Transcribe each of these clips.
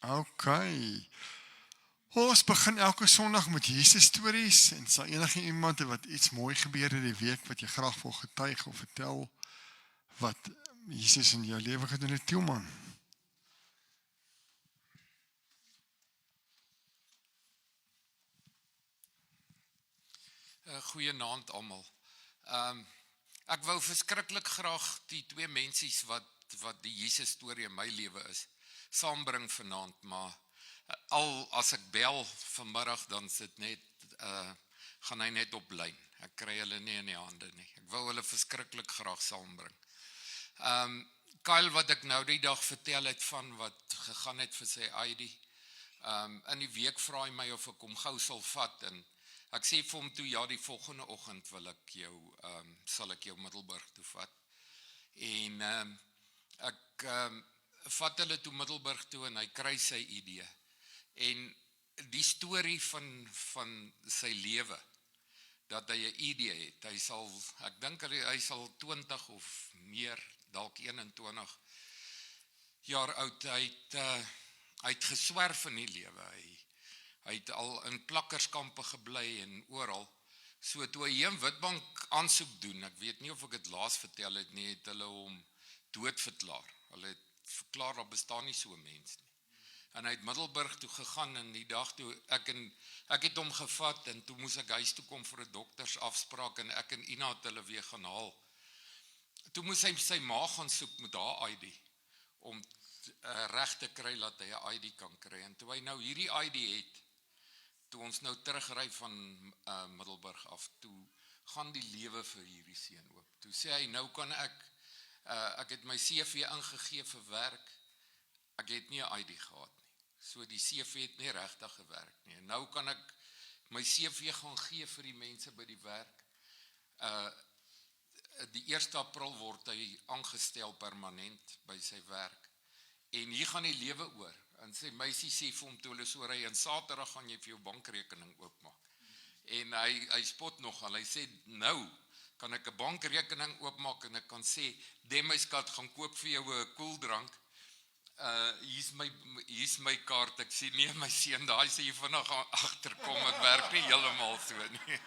Okay. Ons begin elke Sondag met Jesus stories en sal enige iemand wat iets mooi gebeur het die week wat jy graag wil getuig of vertel wat Jesus in jou lewe gedoen het, Tielman. Goeienaand almal. Ek wou verskriklik graag die twee mensies wat die Jesus storie in my lewe is, saambring vanaand, maar al as ek bel vanmiddag, dan sit net, gaan hy net op lyn. Ek kry hulle nie in die hande nie. Ek wou hulle verskriklik graag saambring. Kyle wat ek nou die dag vertel het van wat gegaan het vir sy ID, in die week vra hy my of ek hom gou sal vat en ek sê vir hom toe, ja, die volgende oggend sal ek jou Middelburg toe vat. En ek vat hulle toe Middelburg toe en hy kry sy idee. En die storie van sy lewe, dat hy 'n idee het, ek dink hy sal 20 of meer, dalk 21 jaar oud, hy het geswerf in die lewe, hy het al in plakkerskampe gebly en oral. So toe hy in Witbank aansoek doen, ek weet nie of ek het laas vertel het nie, het hulle hom doodverklaar. Hulle het verklaar, daar bestaan nie so 'n mens nie. En hy het Middelburg toe gegaan en die dag toe, ek het hom gevat en toe moes ek huis toe kom vir 'n doktersafspraak en ek en Ina het hulle weer gaan haal. Toe moes hy sy ma gaan soek met haar ID, om reg te kry dat hy 'n ID kan kry. En toe hy nou hierdie ID het, toe ons nou terugry van Middelburg af, toe gaan die lewe vir hierdie seun oop. Toe sê hy, nou kan ek het my CV ingegee vir werk, ek het nie 'n ID gehad nie. So die CV het nie regtig gewerk nie. En nou kan ek my CV gaan gee vir die mense by die werk. Die 1 April word hy aangestel permanent by sy werk. En hier gaan die lewe oor. En sy meisie sê vir hom toe hulle so ry, en Saterdag gaan jy vir jou bankrekening oopmaak. En hy spot nogal, hy sê, nou kan ek 'n bankrekening oopmaak en ek kan sê, my skat, gaan koop vir jou 'n koeldrank. Hier's my kaart, ek sê, nee my seun, daai sê jy vinnig agterkom, dit werk nie heeltemal so nie.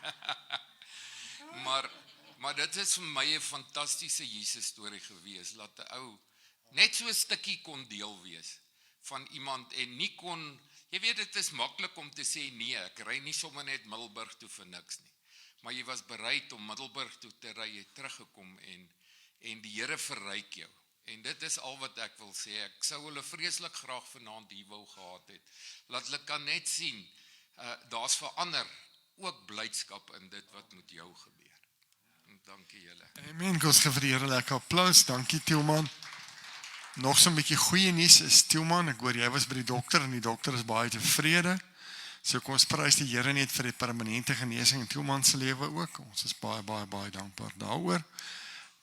Maar dit is vir my 'n fantastiese Jesus storie gewees, dat 'n ou net so 'n stukkie kon deel wees van iemand en nie kon, jy weet, dit is maklik om te sê, nee, ek ry nie sommer net Middelburg toe vir niks nie. Maar jy was bereid om Middelburg toe te ry, jy het teruggekom en die Here verryk jou. En dit is al wat ek wil sê. Ek sou hulle vreeslik graag vanaand hier wou gehad het. Laat hulle kan net sien, daar's verander, ook blydskap in dit wat met jou gebeur. En dankie julle. Amen, ons gee vir die Here lekker applaus. Dankie Tielman. Nog so 'n bietjie goeie nuus is, Tielman, ek hoor jy was by die dokter en die dokter is baie tevrede. So kom ons prys die Here net vir die permanente genesing in Tielman se lewe ook. Ons is baie dankbaar daaroor.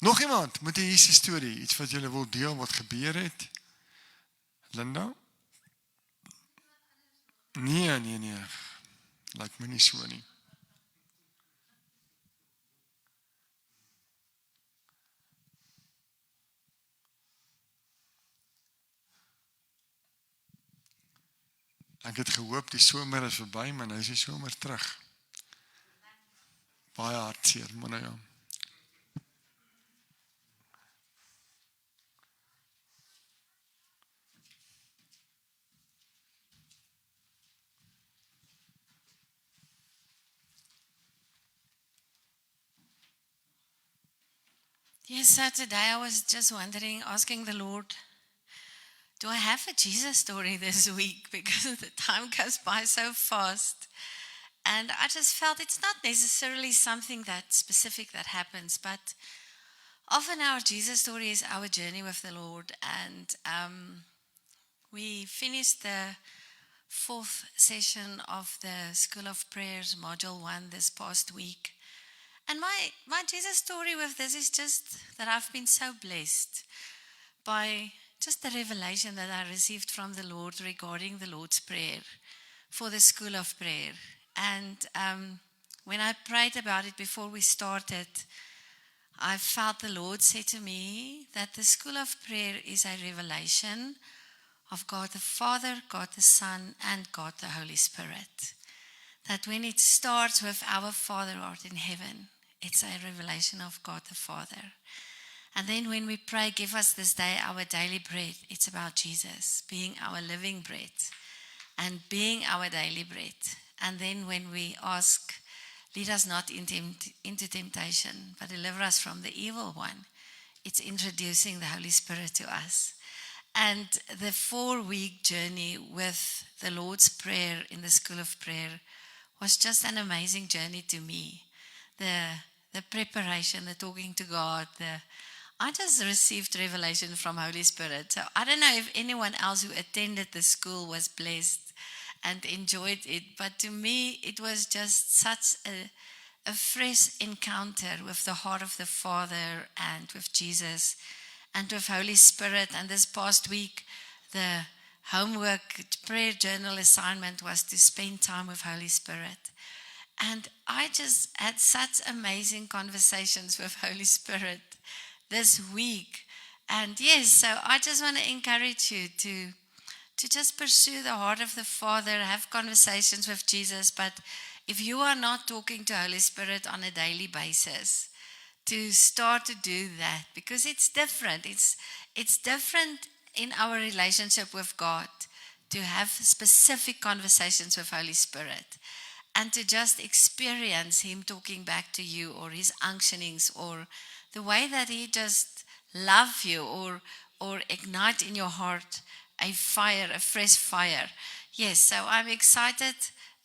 Nog iemand met 'n Jesus storie, iets wat julle wil deel wat gebeur het? Linda? Nee. Lyk my nie so nie. Ek het gehoop die somer is verby, maar nou is die somer terug. Baie hartseer, maar nou ja. Yes, so today I was just wondering, asking the Lord, do I have a Jesus story this week? Because the time goes by so fast. And I just felt it's not necessarily something that specific that happens, but often our Jesus story is our journey with the Lord. And we finished the 4th session of the School of Prayers, Module 1, this past week. And my Jesus story with this is just that I've been so blessed by just the revelation that I received from the Lord regarding the Lord's Prayer for the School of Prayer. And when I prayed about it before we started, I felt the Lord say to me that the School of Prayer is a revelation of God the Father, God the Son, and God the Holy Spirit. That when it starts with our Father who art in heaven, it's a revelation of God the Father. And then when we pray, give us this day our daily bread, it's about Jesus being our living bread and being our daily bread. And then when we ask, lead us not into temptation, but deliver us from the evil one, it's introducing the Holy Spirit to us. And the 4-week journey with the Lord's Prayer in the School of Prayer was just an amazing journey to me. The preparation, the talking to God, I just received revelation from Holy Spirit. So I don't know if anyone else who attended the school was blessed and enjoyed it, but to me it was just such a fresh encounter with the heart of the Father and with Jesus and with Holy Spirit. And this past week, the homework prayer journal assignment was to spend time with Holy Spirit. And I just had such amazing conversations with Holy Spirit this week. And yes, so I just want to encourage you to just pursue the heart of the Father, have conversations with Jesus. But if you are not talking to Holy Spirit on a daily basis, to start to do that, because it's different. It's different in our relationship with God to have specific conversations with Holy Spirit and to just experience Him talking back to you, or His unctionings, or the way that He just loves you, or ignite in your heart a fire, a fresh fire. Yes, so I'm excited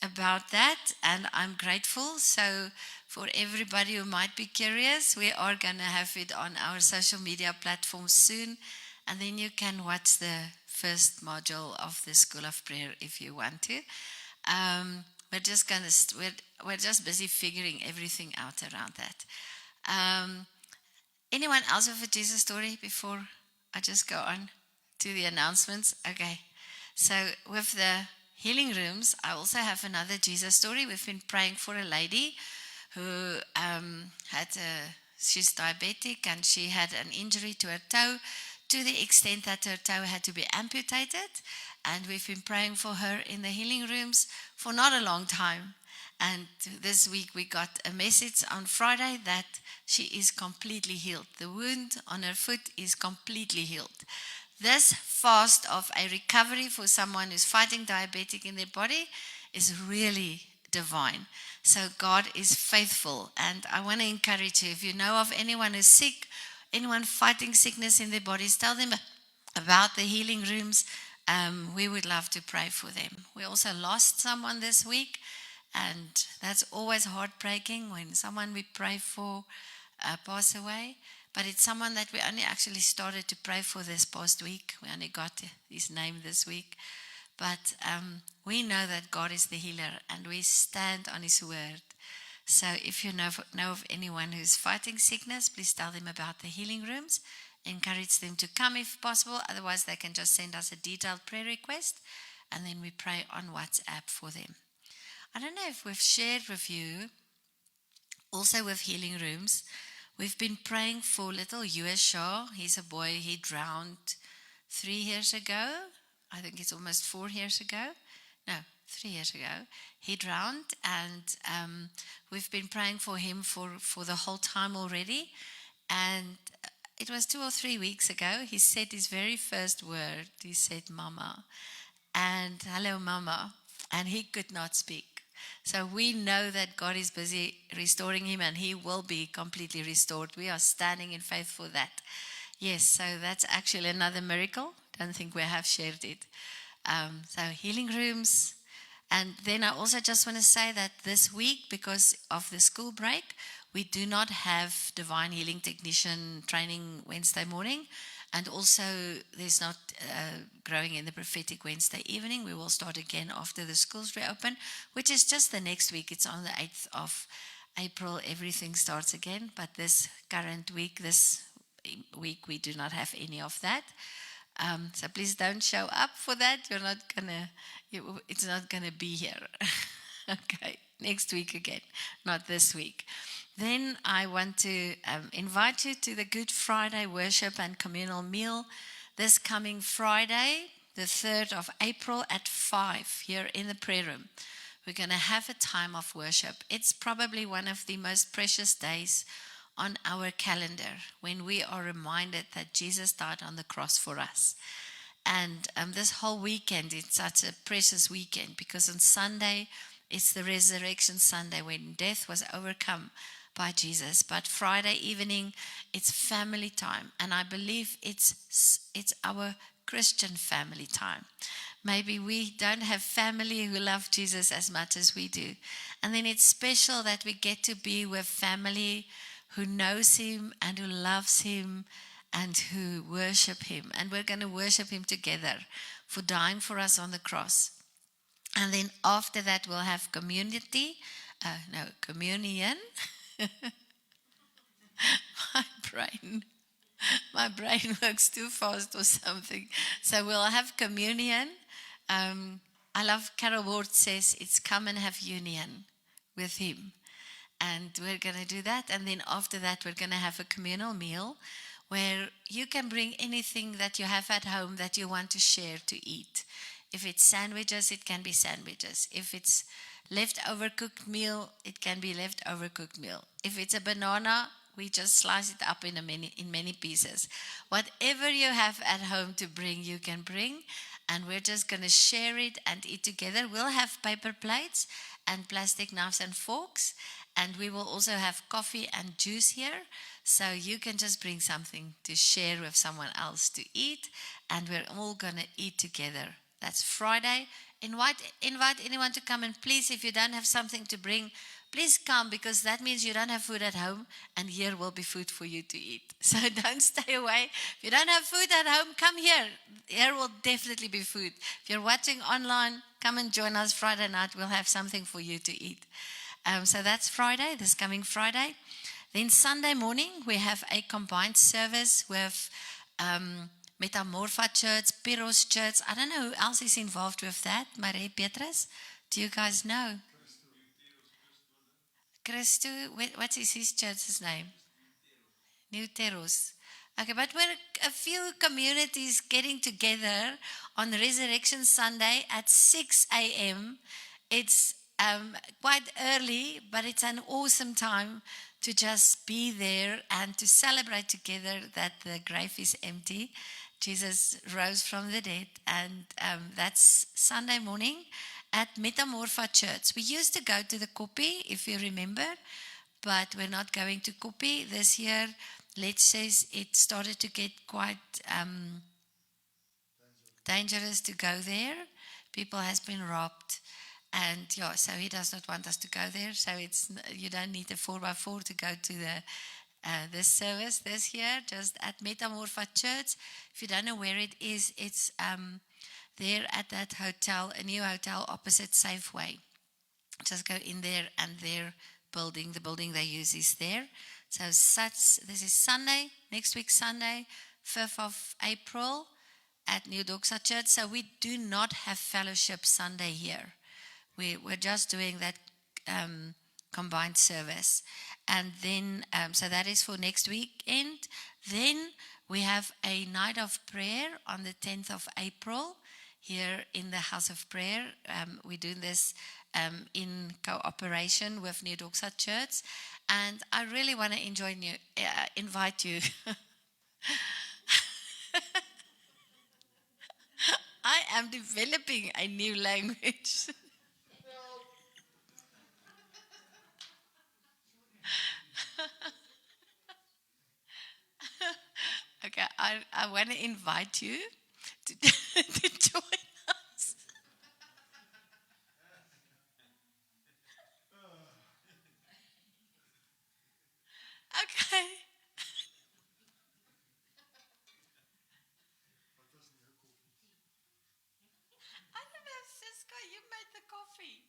about that, and I'm grateful. So for everybody who might be curious, we are going to have it on our social media platforms soon, and then you can watch the first module of the School of Prayer if you want to. We're just busy figuring everything out around that. Anyone else with a Jesus story before I just go on to the announcements? Okay. So with the healing rooms, I also have another Jesus story. We've been praying for a lady who she's diabetic, and she had an injury to her toe to the extent that her toe had to be amputated. And we've been praying for her in the healing rooms for not a long time. And this week we got a message on Friday that she is completely healed. The wound on her foot is completely healed. This fast of a recovery for someone who's fighting diabetic in their body is really divine. So God is faithful. And I want to encourage you, if you know of anyone who's sick, anyone fighting sickness in their bodies, tell them about the healing rooms. We would love to pray for them. We also lost someone this week, and that's always heartbreaking when someone we pray for pass away. But it's someone that we only actually started to pray for this past week. We only got his name this week. But we know that God is the healer, and we stand on His word. So if you know of anyone who's fighting sickness, please tell them about the healing rooms. Encourage them to come if possible. Otherwise, they can just send us a detailed prayer request, and then we pray on WhatsApp for them. I don't know if we've shared with you, also with healing rooms, we've been praying for little US Shaw. He's a boy, he drowned 3 years ago. I think it's almost 4 years ago. No, 3 years ago. He drowned, and we've been praying for him for the whole time already. And it was 2 or 3 weeks ago, he said his very first word. He said, "Mama," and "Hello, Mama," and he could not speak. So we know that God is busy restoring him, and he will be completely restored. We are standing in faith for that. Yes, so that's actually another miracle. Don't think we have shared it. So healing rooms. And then I also just want to say that this week, because of the school break, we do not have Divine Healing Technician training Wednesday morning. And also there's not Growing in the Prophetic Wednesday evening. We will start again after the schools reopen, which is just the next week. It's on the 8th of April. Everything starts again. But this week, we do not have any of that. So please don't show up for that. It's not gonna be here. Okay, next week again, not this week. Then I want to invite you to the Good Friday worship and communal meal this coming Friday, the 3rd of April at 5 here in the prayer room. We're going to have a time of worship. It's probably one of the most precious days on our calendar when we are reminded that Jesus died on the cross for us. And this whole weekend, it's such a precious weekend because on Sunday, it's the Resurrection Sunday when death was overcome by Jesus. But Friday evening, it's family time. And I believe it's our Christian family time. Maybe we don't have family who love Jesus as much as we do. And then it's special that we get to be with family who knows him and who loves him and who worship him. And we're going to worship him together for dying for us on the cross. And then after that, we'll have communion. My brain works too fast or something. So we'll have communion. I love Carol Ward says it's come and have union with him. And we're going to do that. And then after that, we're going to have a communal meal where you can bring anything that you have at home that you want to share to eat. If it's sandwiches, it can be sandwiches. If it's leftover cooked meal, it can be leftover cooked meal. If it's a banana, we just slice it up in many pieces. Whatever you have at home to bring, you can bring. And we're just going to share it and eat together. We'll have paper plates and plastic knives and forks. And we will also have coffee and juice here. So you can just bring something to share with someone else to eat. And we're all going to eat together. That's Friday. Invite anyone to come. And please, if you don't have something to bring, please come, because that means you don't have food at home. And here will be food for you to eat. So don't stay away. If you don't have food at home, come here. Here will definitely be food. If you're watching online, come and join us Friday night. We'll have something for you to eat. So that's Friday, this coming Friday. Then Sunday morning, we have a combined service with Metamorpha Church, Piros Church. I don't know who else is involved with that. Marie Petrus, do you guys know? Christo, what is his church's name? New Teros. Okay, but we're a few communities getting together on Resurrection Sunday at 6 a.m. It's quite early, but it's an awesome time to just be there and to celebrate together that the grave is empty. Jesus rose from the dead, and that's Sunday morning at Metamorpha Church. We used to go to the Koppie, if you remember, but we're not going to Koppie this year. Let's say it started to get quite dangerous to go there. People has been robbed. And yeah, so he does not want us to go there. So you don't need a 4x4 to go to this service this year, just at Metamorpha Church. If you don't know where it is, it's there at that hotel, a new hotel opposite Safeway. Just go in there, and their building, the building they use, is there. So this is Sunday, next week Sunday, 5th of April at New Doxa Church. So we do not have fellowship Sunday here. We're just doing that combined service. And then, so that is for next weekend. Then we have a night of prayer on the 10th of April here in the House of Prayer. We're doing this in cooperation with New Doxa Church. And I really want to invite you. I am developing a new language. Okay, I want to invite you to join us. Okay. I don't know, Siska, you made the coffee.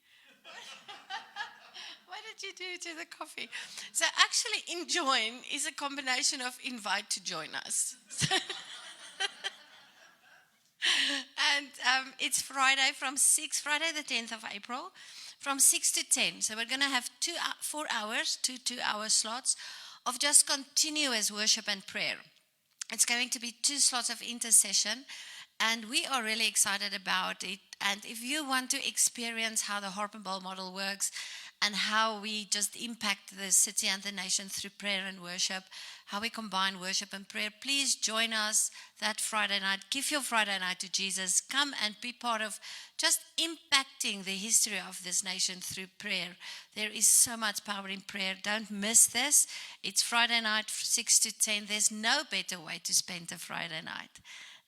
What did you do to the coffee? So actually, join is a combination of invite to join us. And it's Friday the 10th of April, from 6 to 10. So we're going to have 4 hours, 2-hour slots of just continuous worship and prayer. It's going to be 2 slots of intercession. And we are really excited about it. And if you want to experience how the Harp and Bowl model works and how we just impact the city and the nation through prayer and worship, how we combine worship and prayer, please join us that Friday night. Give your Friday night to Jesus. Come and be part of just impacting the history of this nation through prayer. There is so much power in prayer. Don't miss this. It's Friday night, 6 to 10. There's no better way to spend a Friday night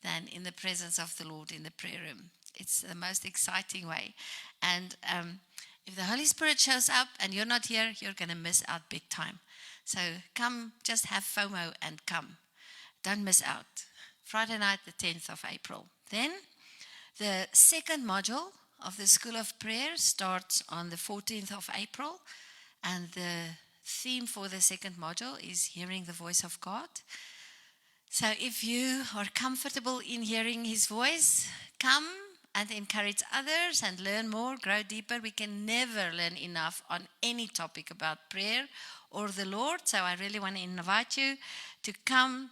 than in the presence of the Lord in the prayer room. It's the most exciting way. And if the Holy Spirit shows up and you're not here, you're going to miss out big time. So come, just have FOMO and come. Don't miss out. Friday night, the 10th of April. Then the second module of the School of Prayer starts on the 14th of April. And the theme for the second module is Hearing the Voice of God. So if you are comfortable in hearing His voice, come and encourage others and learn more, grow deeper. We can never learn enough on any topic about prayer or the Lord. So I really want to invite you to come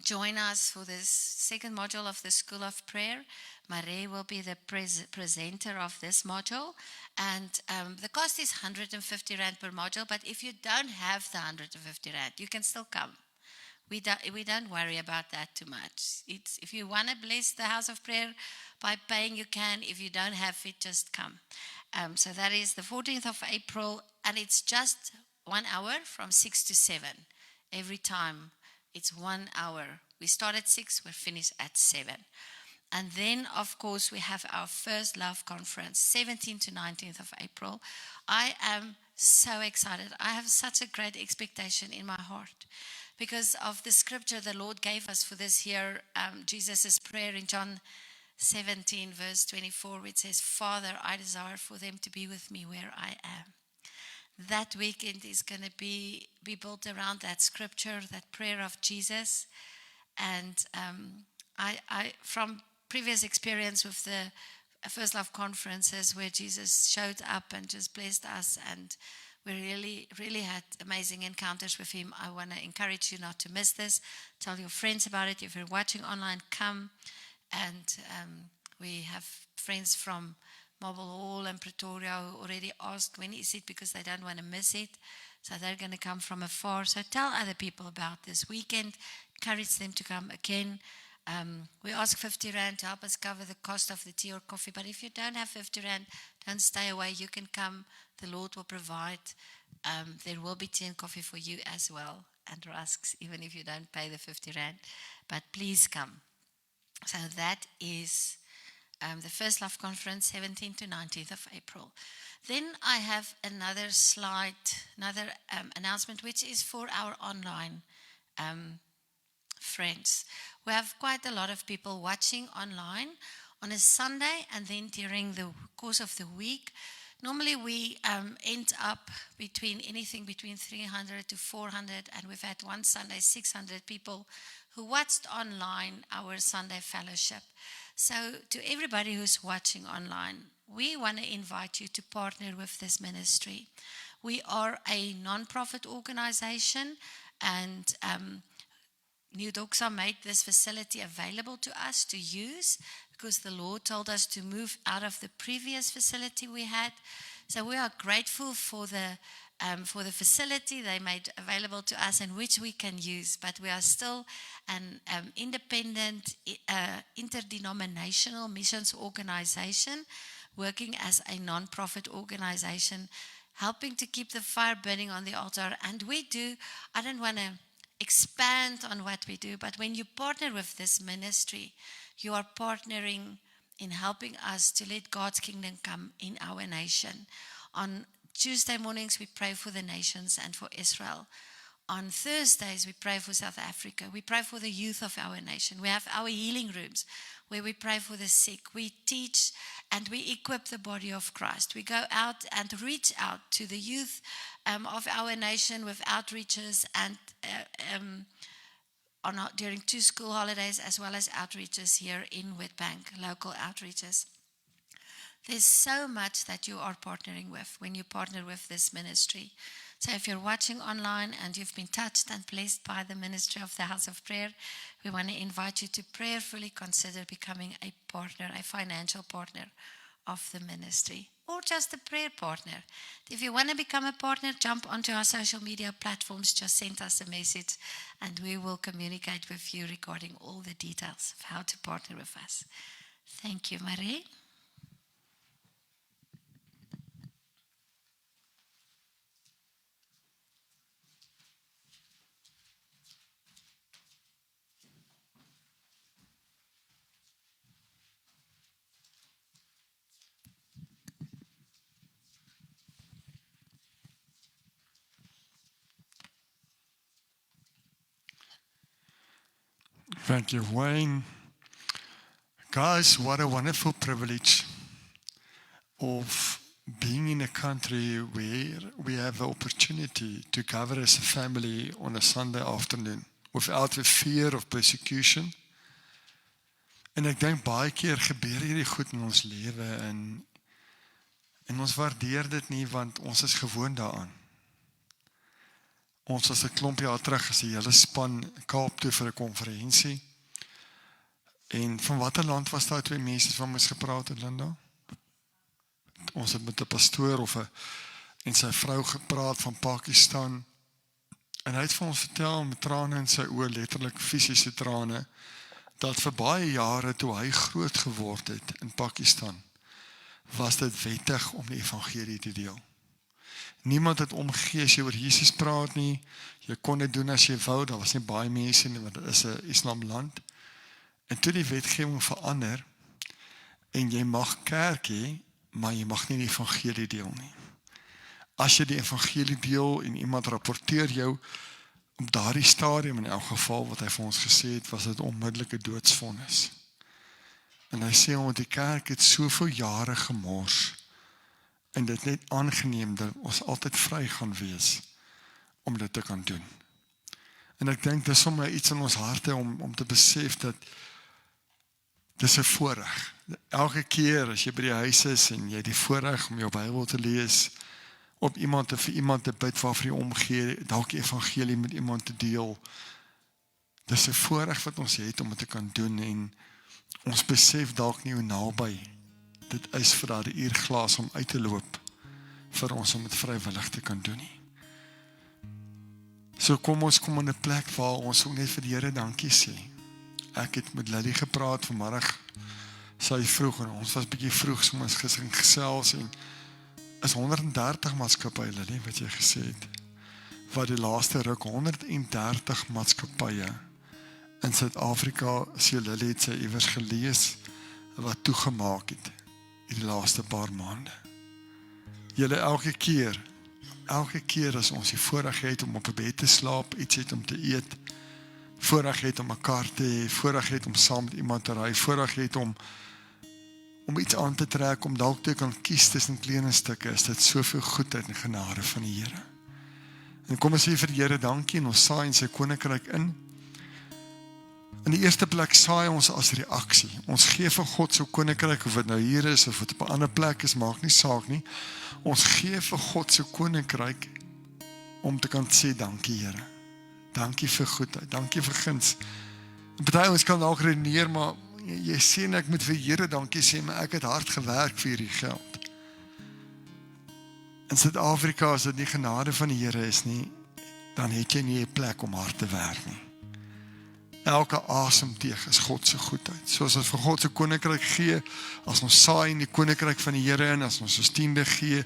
join us for this second module of the School of Prayer. Marie will be the presenter of this module. And the cost is 150 Rand per module. But if you don't have the 150 Rand, you can still come. We don't worry about that too much. If you want to bless the house of prayer by paying, you can. If you don't have it, just come. So that is the 14th of April, and it's just 1 hour from 6 to 7. Every time it's 1 hour. We start at 6, we finish at 7. And then, of course, we have our First Love Conference, 17th to 19th of April. I am so excited. I have such a great expectation in my heart, because of the scripture the Lord gave us for this year, Jesus' prayer in John 17, verse 24, which says, Father, I desire for them to be with me where I am. That weekend is going to be built around that scripture, that prayer of Jesus. And I from previous experience with the First Love conferences where Jesus showed up and just blessed us, and we really had amazing encounters with Him. I want to encourage you not to miss this. Tell your friends about it. If you're watching online, come. And we have friends from Marble Hall and Pretoria who already asked when is it, because they don't want to miss it. So they're going to come from afar. So tell other people about this weekend. Encourage them to come again. We ask 50 Rand to help us cover the cost of the tea or coffee. But if you don't have 50 Rand, don't stay away. You can come. The Lord will provide. There will be tea and coffee for you as well, and rusks, even if you don't pay the 50 Rand. But please come. So that is the First Love Conference, 17th to 19th of April. Then I have another slide, another announcement, which is for our online friends. We have quite a lot of people watching online on a Sunday and then during the course of the week. Normally we end up anything between 300 to 400, and we've had one Sunday 600 people who watched online our Sunday fellowship. So to everybody who's watching online, we want to invite you to partner with this ministry. We are a non-profit organization, and New Doxa made this facility available to us to use because the Lord told us to move out of the previous facility we had. So we are grateful for the facility they made available to us and which we can use, but we are still an independent, interdenominational missions organization working as a non-profit organization, helping to keep the fire burning on the altar. And I don't want to expand on what we do, but when you partner with this ministry, you are partnering in helping us to let God's kingdom come in our nation. On Tuesday mornings, we pray for the nations and for Israel. On Thursdays, we pray for South Africa. We pray for the youth of our nation. We have our healing rooms where we pray for the sick. We teach and we equip the body of Christ. We go out and reach out to the youth of our nation with outreaches and during 2 school holidays, as well as outreaches here in Witbank, local outreaches. There's so much that you are partnering with when you partner with this ministry. So if you're watching online and you've been touched and blessed by the ministry of the House of Prayer, we want to invite you to prayerfully consider becoming a partner, a financial partner of the ministry, or just a prayer partner. If you want to become a partner, jump onto our social media platforms, just send us a message, and we will communicate with you regarding all the details of how to partner with us. Thank you, Marie. Thank you, Wayne. Guys, what a wonderful privilege of being in a country where we have the opportunity to gather as a family on a Sunday afternoon without the fear of persecution. En ek dink baie keer gebeur hierdie goed in ons lewe en ons waardeer dit nie want ons is gewoond daaraan. Ons was 'n klomp jaar terug as die hele span Kaap toe vir 'n konferensie. En van watter land was daar 2 mense van ons gepraat het, Linda? Ons het met 'n pastoor en sy vrou gepraat van Pakistan. En hy het vir ons vertel met trane in sy oë, letterlik fisiese trane, dat vir baie jare toe hy groot geword het in Pakistan, was dit wettig om die evangelie te deel. Niemand het omgegee as jy oor Jesus praat nie. Jy kon dit doen as jy wou, daar was nie baie mense nie, want dit is 'n Islamland. En toe die wetgewing verander, en jy mag kerk hê, maar jy mag nie die evangelie deel nie. As jy die evangelie deel en iemand rapporteer jou, op daardie stadium in elk geval, wat hy vir ons gesê het, was dit onmiddellike doodsvonnis. En hy sê, omdat die kerk het soveel jare gemors, en dit net aangeneem dat ons altyd vry gaan wees om dit te kan doen. En ek dink dis sommer iets in ons harte om te besef dat dis 'n voorreg. Elke keer as jy by die huis is en jy die voorreg om jou Bybel te lees, op vir iemand te bid waarvoor jy omgee, dalk die evangelie met iemand te deel. Dis 'n voorreg wat ons het om dit te kan doen en ons besef dalk nie hoe naby dit is vir daardie uurglas om uit te loop vir ons om dit vrywillig te kan doen nie. So kom in 'n plek waar ons ook net vir die Here dankie sê. Ek het met Lily gepraat vanmiddag, sy vroeg en ons was bietjie vroeg, so ons gesels en is 130 maatskappye, Lily, wat jy gesê het. Wat die laaste ruk 130 maatskappye in Suid-Afrika, as jy Lily het sy iewers gelees, wat toegemaak het in die laaste paar maande. Julle elke keer as ons die voorreg het om op 'n bed te slaap, iets het om te eet, voorreg het om 'n kar te hê, voorreg het om saam met iemand te ry, voorreg het om iets aan te trek, om dalk te kan kies tussen kledingstukke, is dit soveel goedheid en genade van die Here. En kom ons sê vir die Here dankie en ons saai in sy koninkryk in. In die eerste plek saai ons as reaksie. Ons gee vir God se koninkryk, of dit nou hier is of dit op 'n ander plek is, maak nie saak nie. Ons gee vir God se koninkryk om te kan sê dankie, Here. Dankie vir goedheid, dankie vir guns. Party ons kan dalk redeneer, maar jy sê ek moet vir Here dankie sê, maar ek het hard gewerk vir hierdie geld. In Suid-Afrika, as dit nie genade van die Here is nie, dan het jy nie 'n plek om hard te werk nie. Elke asemteug is God se goedheid. Soos ons vir God se koninkryk gee, as ons saai in die koninkryk van die Here en as ons ons tiende gee,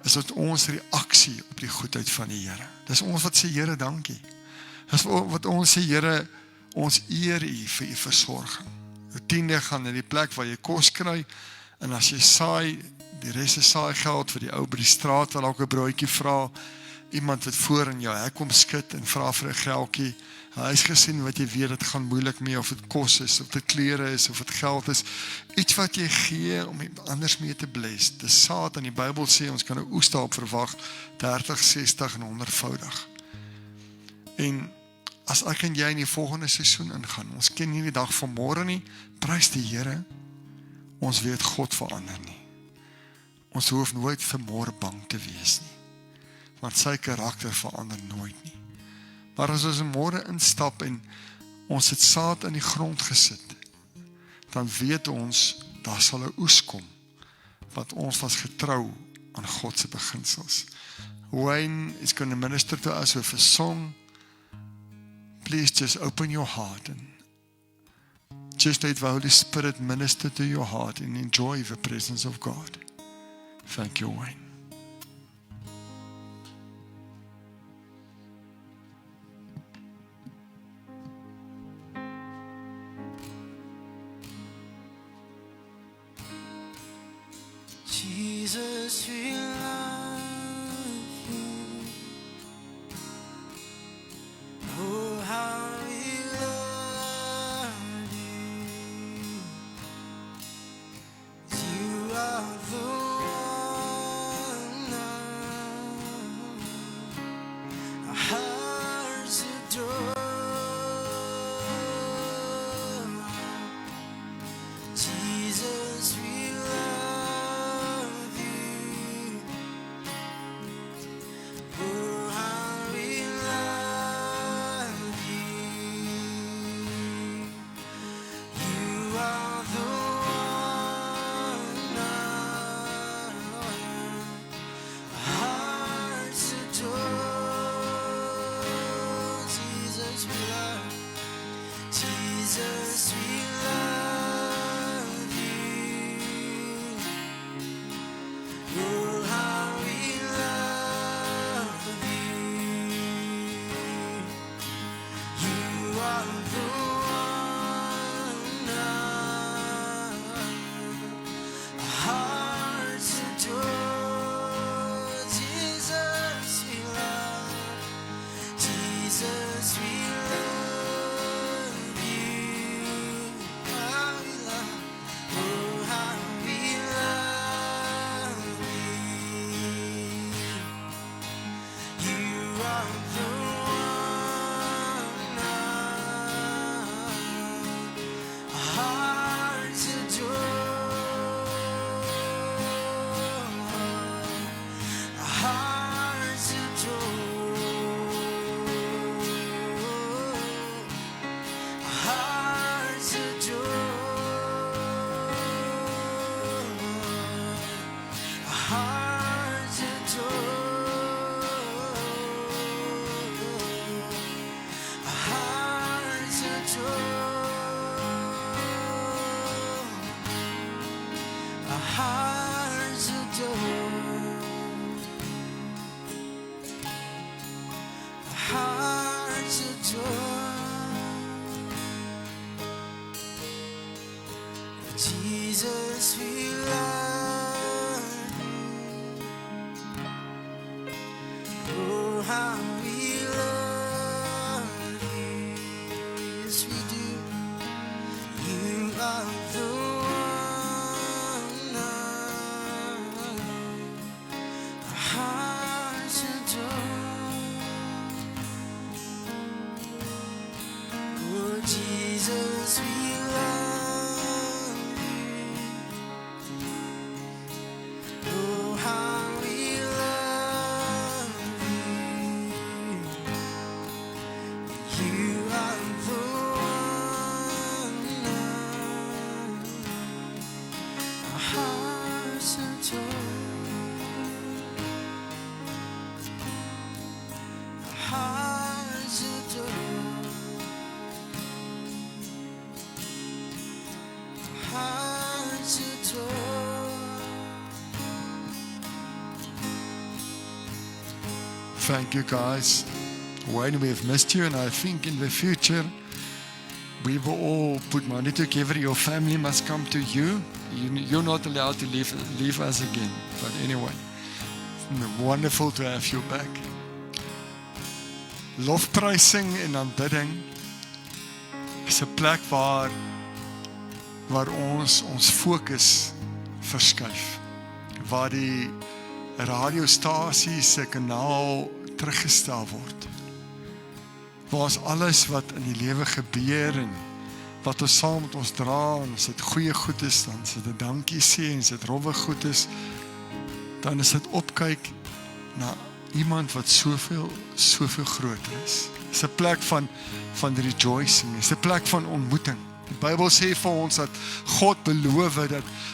is dit ons reaksie op die goedheid van die Here. Dis ons wat sê Here dankie. Dis wat ons sê Here, ons eer U vir U versorging. Die tiende gaan in die plek waar jy kos kry, en as jy saai, die res is saai geld vir die ou by die straat wat dalk 'n broodjie vra, iemand wat voor in jou hek kom skit en vra vir 'n geldjie. Hy is gesien wat jy weet, dit gaan moeilik mee, of dit kos is, of dit klere is, of dit geld is. Iets wat jy gee om iemand anders mee te bless. Dis saad, en die Bybel sê ons kan 'n oes daarop verwag, 30, 60 en 100voudig. En as ek en jy in die volgende seisoen ingaan, ons ken nie die dag van môre nie, prys die Here, ons weet God verander nie. Ons hoef nooit vir môre bang te wees nie. want sy karakter verander nooit nie. Maar as ons môre instap en ons het saad in die grond gesit, dan weet ons, daar sal 'n oes kom, want ons was getrou aan God se beginsels. Wayne is going to minister to us with a song. Please just open your heart and just let the Holy Spirit minister to your heart and enjoy the presence of God. Thank you, Wayne. Jesus, we love you. Oh, how we love you. You are the one our hearts adore. Jesus, we love you. Oh, how we love you. You are the one our hearts adore. Jesus, we love. Jesus, we love you. Oh, how we love you. You are the one our hearts adore. Jesus, we love. Jesus, we love you. How we love. Oh, how we love you. You are the one our hearts adore. Our hearts adore. Our hearts adore. Our hearts adore. Our hearts adore. Our hearts adore. Our hearts adore. Jesus, we love you. Oh, how we love you. Yes, we do. You are the one our hearts adore. Oh, Jesus, we love you. Oh, how we love you. You are the one our hearts adore. Our hearts adore. Our hearts adore. Thank you, guys. Wayne, we have missed you, and I think in the future we will all put money together. Your family must come to you. You're not allowed to leave us again. But anyway, wonderful to have you back. Lofprysing en aanbidding is 'n plek waar ons fokus verskuif. Waar die radiostasie se kanaal teruggestel word. Waar ons alles wat in die lewe gebeur en wat ons saam met ons dra, en as dit goeie goed is, dan is dit 'n dankie sê, en as dit rowwe goed is, dan is dit opkyk na iemand wat soveel groter is. Dis 'n plek van rejoicing, dis 'n plek van ontmoeting. Die Bybel sê vir ons dat God beloof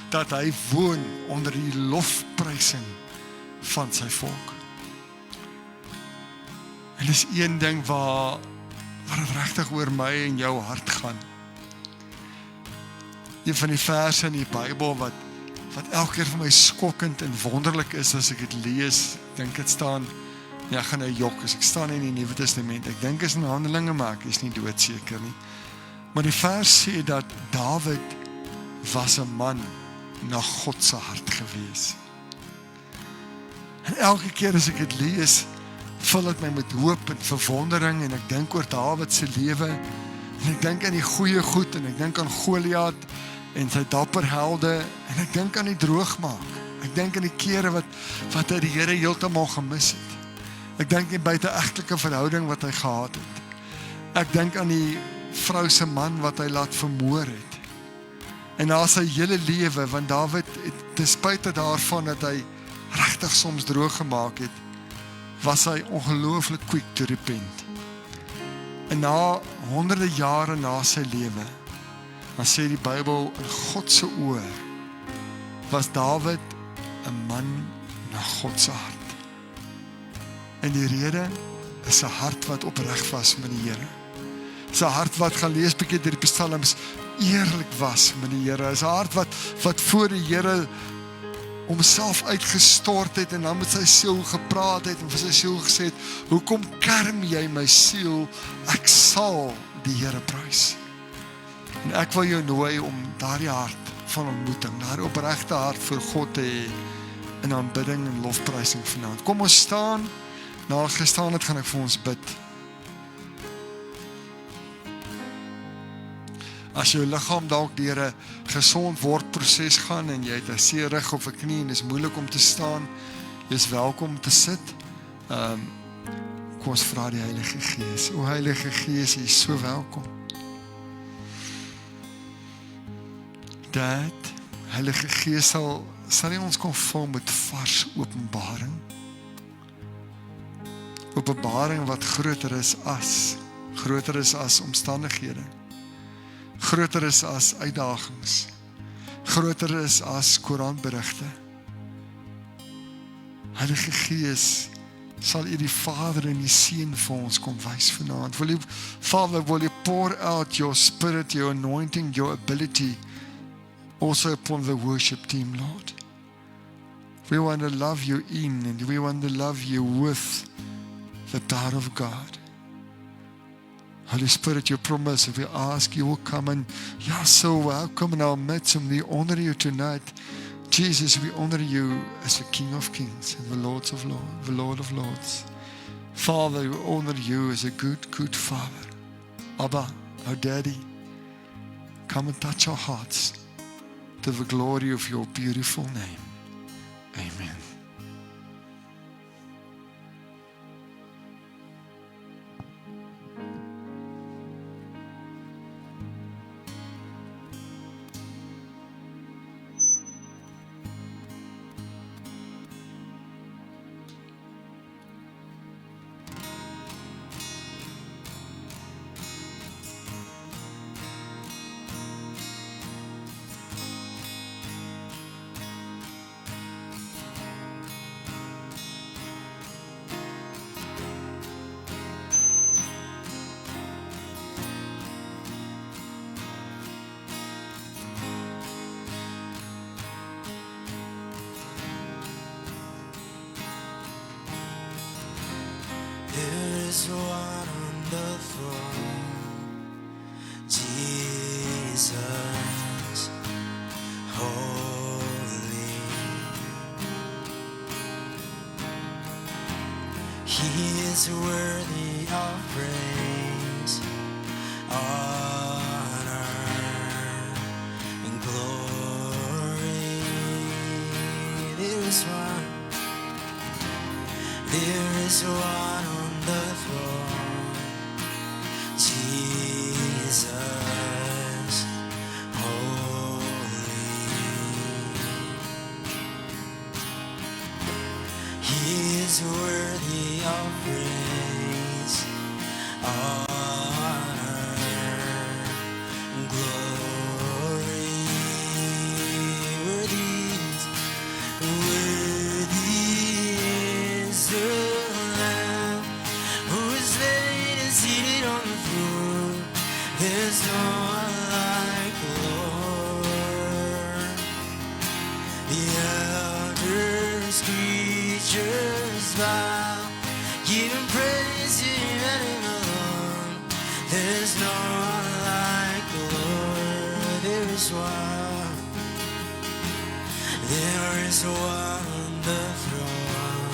dat hy woon onder die lofprysing van sy volk. En dis een ding wat dit regtig oor my en jou hart gaan. Een van die verse in die Bybel wat elke keer vir my skokkend en wonderlik is as ek dit lees, dink dit staan, ja, ek gaan nou jok, as ek staan in die Nuwe Testament, ek dink is in Handelinge, maar ek is nie doodseker nie. Maar die vers sê dat Dawid was 'n man na God se hart gewees. En elke keer as ek dit lees, vul dit my met hoop en verwondering en ek dink oor Dawid se lewe en ek dink aan die goeie goed en ek dink aan Goliat en sy dapper helde en ek dink aan die droogmaak. Ek dink aan die kere wat hy die Here heeltemal gemis het. Ek dink aan die buiteegtelike verhouding wat hy gehad het. Ek dink aan die vrou se man wat hy laat vermoor het. En na sy hele lewe, want Dawid het ten spyte daarvan dat hy regtig soms droog gemaak het, was hy ongelooflik quick to repent. En na honderde jare na sy lewe, dan sê die Bybel, in God se oë was Dawid 'n man na God se hart. En die rede is 'n hart wat opreg was met die Here. Is 'n hart wat gaan lees bietjie deur die Psalms, eerlik was met die Here. Is 'n hart wat voor die Here homself uitgestort het en dan met sy siel gepraat het en vir sy siel gesê het, hoekom kerm jy my siel? Ek sal die Here prys. En ek wil jou nooi om daardie hart van ontmoeting, daardie opregte hart vir God te hê in aanbidding en lofprysing vanaand. Kom ons staan, na ons gestaan het, gaan ek vir ons bid. As jou liggaam dalk deur 'n gesond word proses gaan en jy het 'n seer rug of 'n knie en dis moeilik om te staan, jy is welkom om te sit. Kom ons vra die Heilige Gees. O Heilige Gees, jy is so welkom. Dat Heilige Gees sal hy ons kom vul met vars openbaring. Openbaring wat groter is as omstandighede. Groter is as uitdagings. Groter is as koerantberigte. Heilige Gees, sal U die Vader en die Seun vir ons kom wys vanaand. Will you pour out your spirit, your anointing, your ability also upon the worship team, Lord. We want to love you in and we want to love you with the power of God. Holy Spirit, you promise if we ask, you will come, and you are so welcome in our midst, and we honor you tonight. Jesus, we honor you as the King of Kings and the Lord of Lords. Father, we honor you as a good, good Father. Abba, our Daddy, come and touch our hearts to the glory of your beautiful name. Amen. There is one on the throne, Jesus, holy. He is worthy of praise, honor, and glory. There is one on the throne, Jesus, holy. He is worthy honor, glory. Worthy is the Lamb who is slain and seated on the throne. There's no one like the Lord. The elders, creatures bow, giving praise to Him and Him alone. There's no one like the Lord. There is one. There is one on the throne,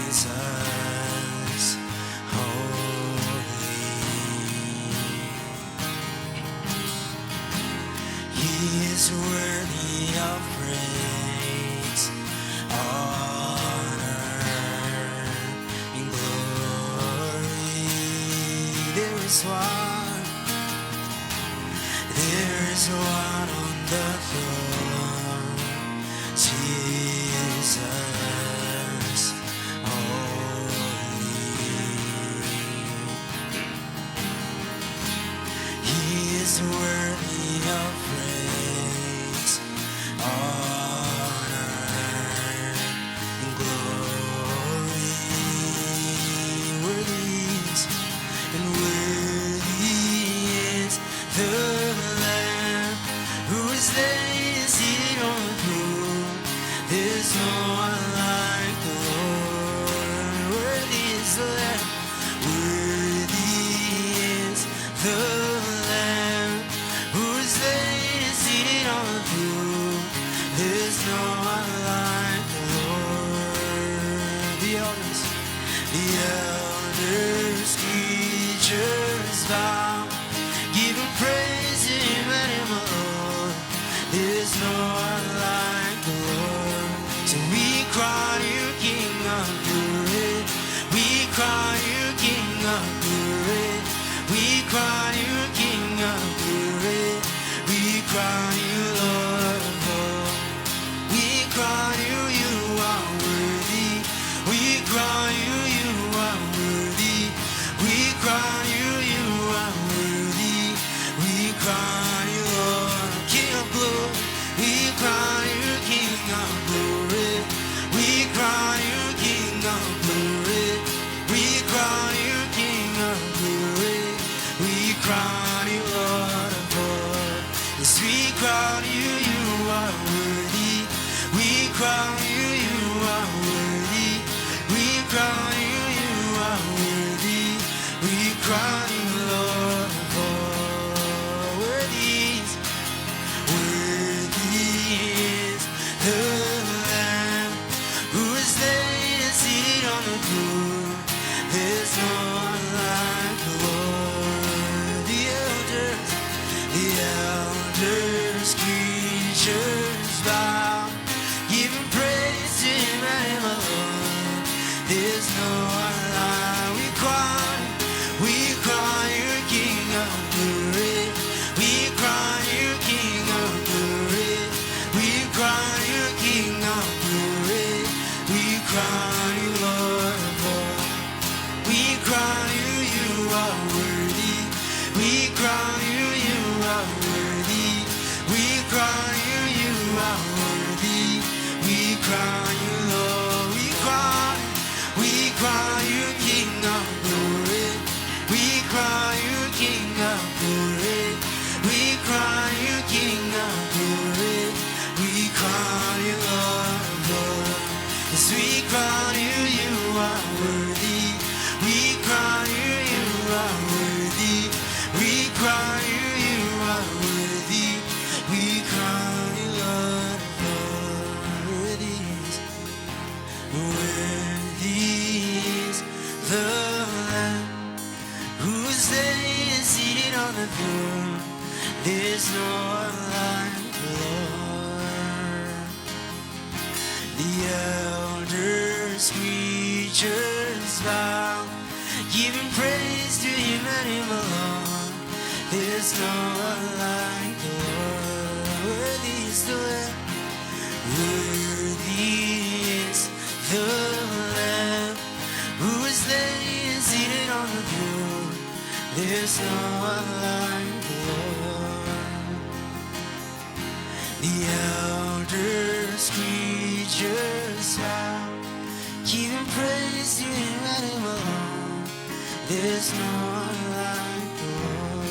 Jesus, holy. He is worthy of praise, honor, and glory. There is one. There is one on the throne, Jesus, holy. He is worthy of praise, honor, and glory. Worthy is the Lamb who is slain and seated on the throne. There's no one like the Lord. Worthy is the Lamb. Worthy is the Lamb who is slain and seated on the throne. There's no one like the Lord. The elders, creatures bow, giving praise to Him and Him alone. There's no one like the Lord. So we crown You King of glory. We crown You King of glory. We crown You King of glory. We crown You Lord of all. We crown You, You are worthy. We crown You, You are worthy. We crown You, You are worthy. We crown You Lord, King of glory. We crown You King of glory. We crown You King of glory. We crown You King of glory. We crown You Lord of all. Yes, we crown You, You are worthy. We crown You, You are worthy. We crown You, You are worthy. We crown You Lord of all. Worthy is the Lamb who is slain and seated on the throne. There's no one like the Lord. The elders, creatures bow, giving praise to Him and Him alone. There's no one like. We crown You King of glory. We crown You King of glory. We crown You King of glory. We crown You Lord of all. We crown You, You are worthy. We crown You, You are worthy. We crown You, You are worthy. We crown You Lord. We crown You King of glory. We crown You King of glory. We crown You King of glory. We crown You Lord of all. Yes, we crown You, You are worthy. We crown You, You are worthy. We crown You, You are worthy. We crown You Lord of all. Worthy is the Lamb who is slain and seated on the throne. There's no one like the Lord. The elders, creatures bow, giving praise to Him and Him alone. There's no one like the Lord. Worthy is the Lamb. Worthy is the Lamb who is slain and There's no one like the Lord. The elders, creatures bow, giving praise to Him and Him alone. There's no one like the Lord.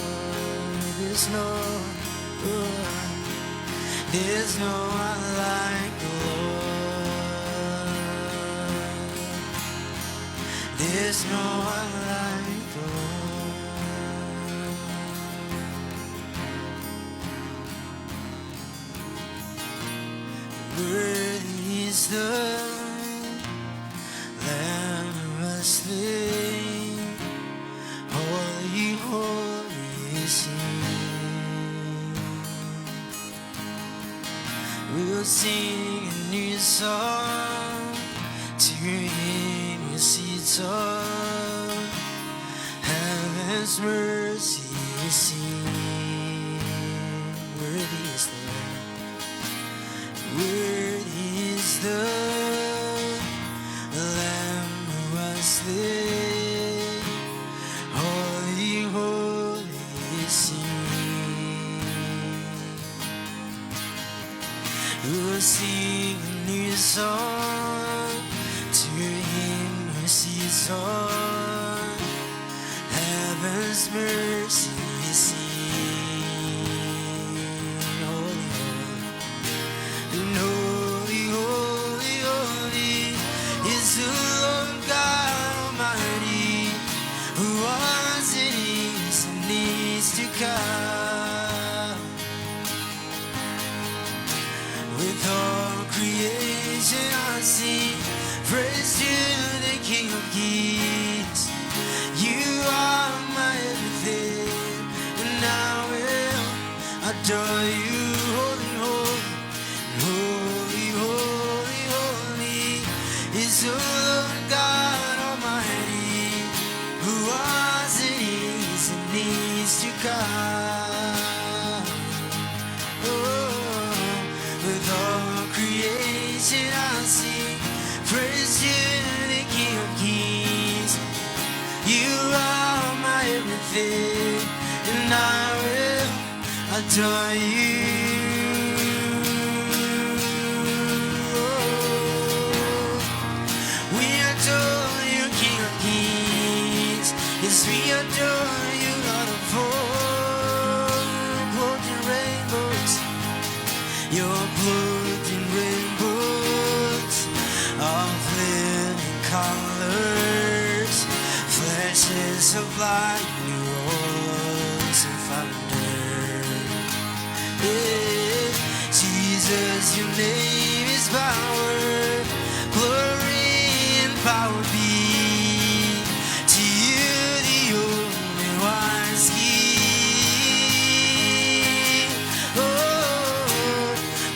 There's no one. There's no one like the Lord. There's no one like the Lord. Worthy is the Lamb who was slain. Holy, holy is He. We'll sing a new song to Him who sits on heaven's mercy seat. Worthy is the Lamb. Worthy is the Lamb who was slain. Holy, holy is He. We'll sing a new song to Him who sits on heaven's mercy seat. Holy, holy, and holy, holy, holy is the Lord God Almighty, who was and is to come. With all creation I sing praise to the King of Kings. You are my everything, and I will adore you. Holy, holy, holy, holy, holy is the Lord God Almighty, who was and is to come. Oh, with all creation I sing praise to the King of Kings. You are my everything, and I will adore you. We adore you, King of Kings. Yes, we adore you, Lord of hosts. Golden rainbows, your golden rainbows of living colors, flashes of light, new rolls of thunder. Yeah. Jesus, your name is power, glory and power be to you, the only wise King. Oh,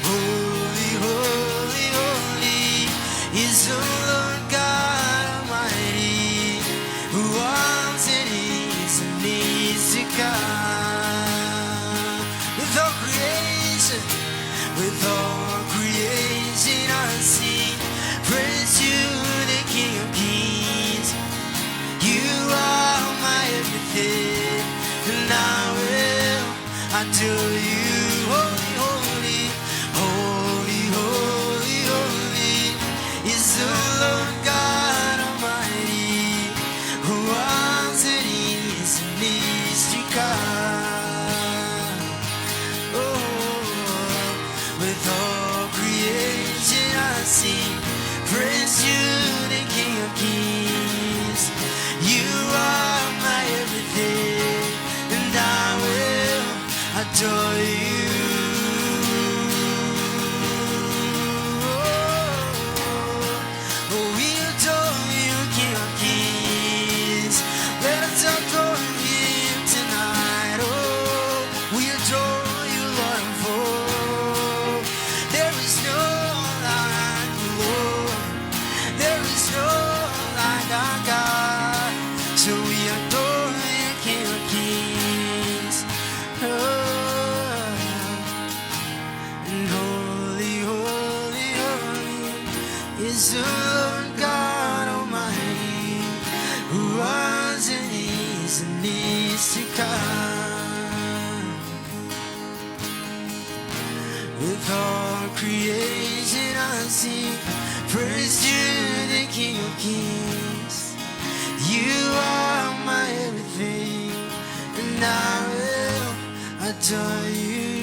holy, holy, holy is the Lord God Almighty, who was and is to come. With all creation I sing praise to the King of Kings. You are my everything, and I will adore you. Holy, holy, holy, holy, holy is the Lord God Almighty, who was and is to come. Oh, with all creation I sing praise to the King of Kings. You are my everything, and I will adore you. creation I sing praise to the King of Kings. You are my everything, and I will adore you.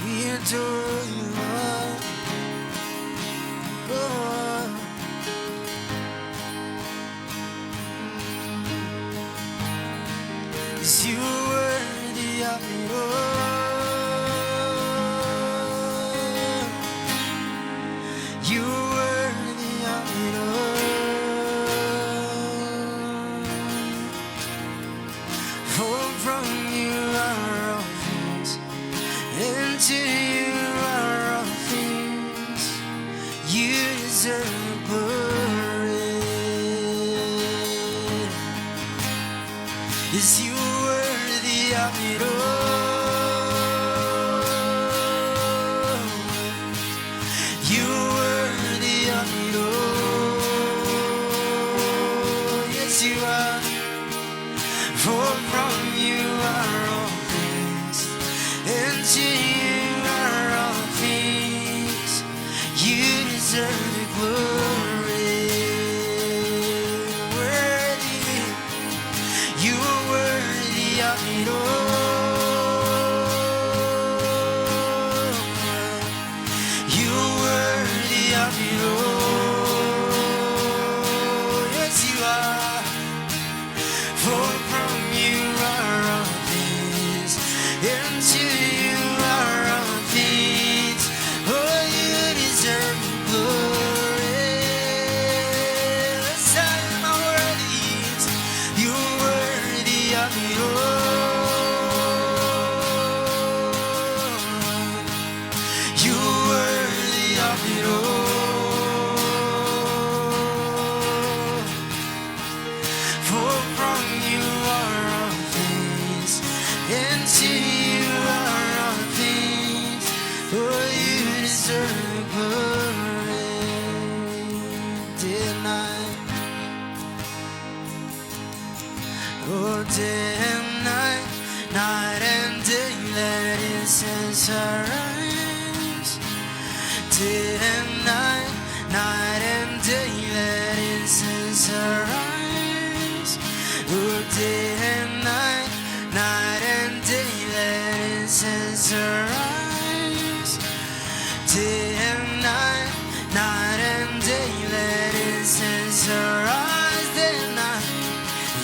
We adore you, Lord. Oh. Yes, you are worthy of it all. You are worthy of it all. For from you are all things, and to you are all things. You deserve glory. Yes, you are worthy of it all. You are worthy of it all. Yes, you are. For from you are all things, and to you are all things. You deserve the glory. Worthy, you are worthy of it all. You are worthy of it all. Yes, you are. For from you are all things, and to you are all things. Oh, you deserve the glory. Let's say my worthies. You are worthy of it all. You are worthy of it all. For from you are all things, and to you are all things. Oh, you deserve glory. Day and night, oh, day and night, night and day, let incense arise. Day and night, night and day, let incense arise. Oh, day and night, night and day, let incense arise. Day and night, night and day, let incense arise.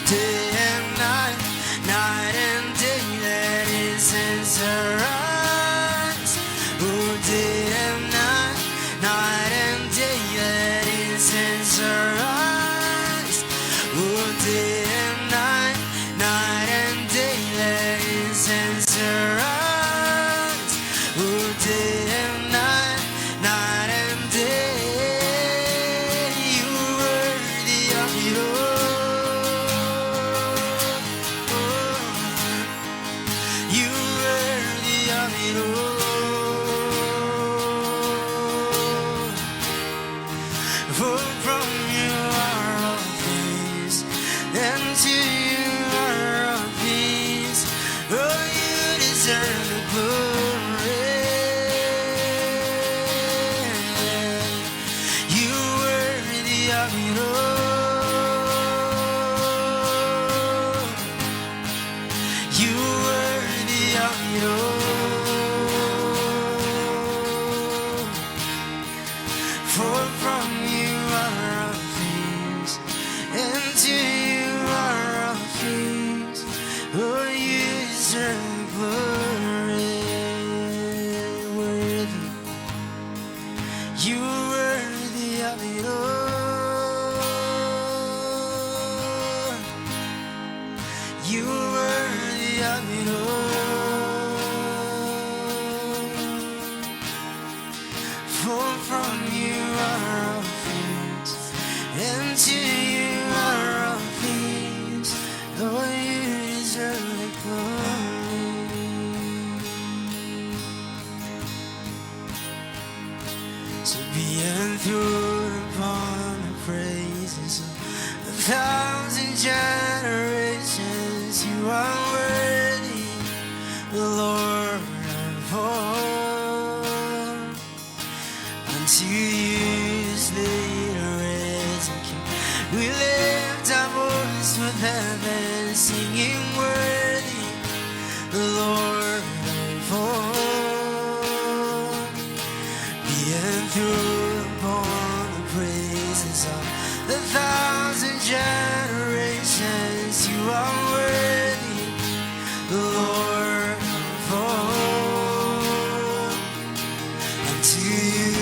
Day and night, night and day, let incense arise. Oh, day and night, night and day, let incense arise. Oh, day and night, night and day, let incense arise. Oh, day and night, night and day, you are worthy of it all. You are worthy of it all. For from you are all things, and to you are all things. Oh, you deserve the glory. You are worthy of it all. You are worthy of it all. For from you are all things, and to you are all things. Oh, you deserve glory. Worthy, you are worthy of it all. You are worthy of it all. For from you are all things, and to you are all things. Oh, you deserve the glory. So be enthroned upon the praises of 1,000 generations. You are worthy fall. Unto you this little risen King, we lift our voice with heaven, singing worthy, the Lord of all. Be enthroned upon the praises of 1,000 generations. You are worthy, the Lord of all. Unto you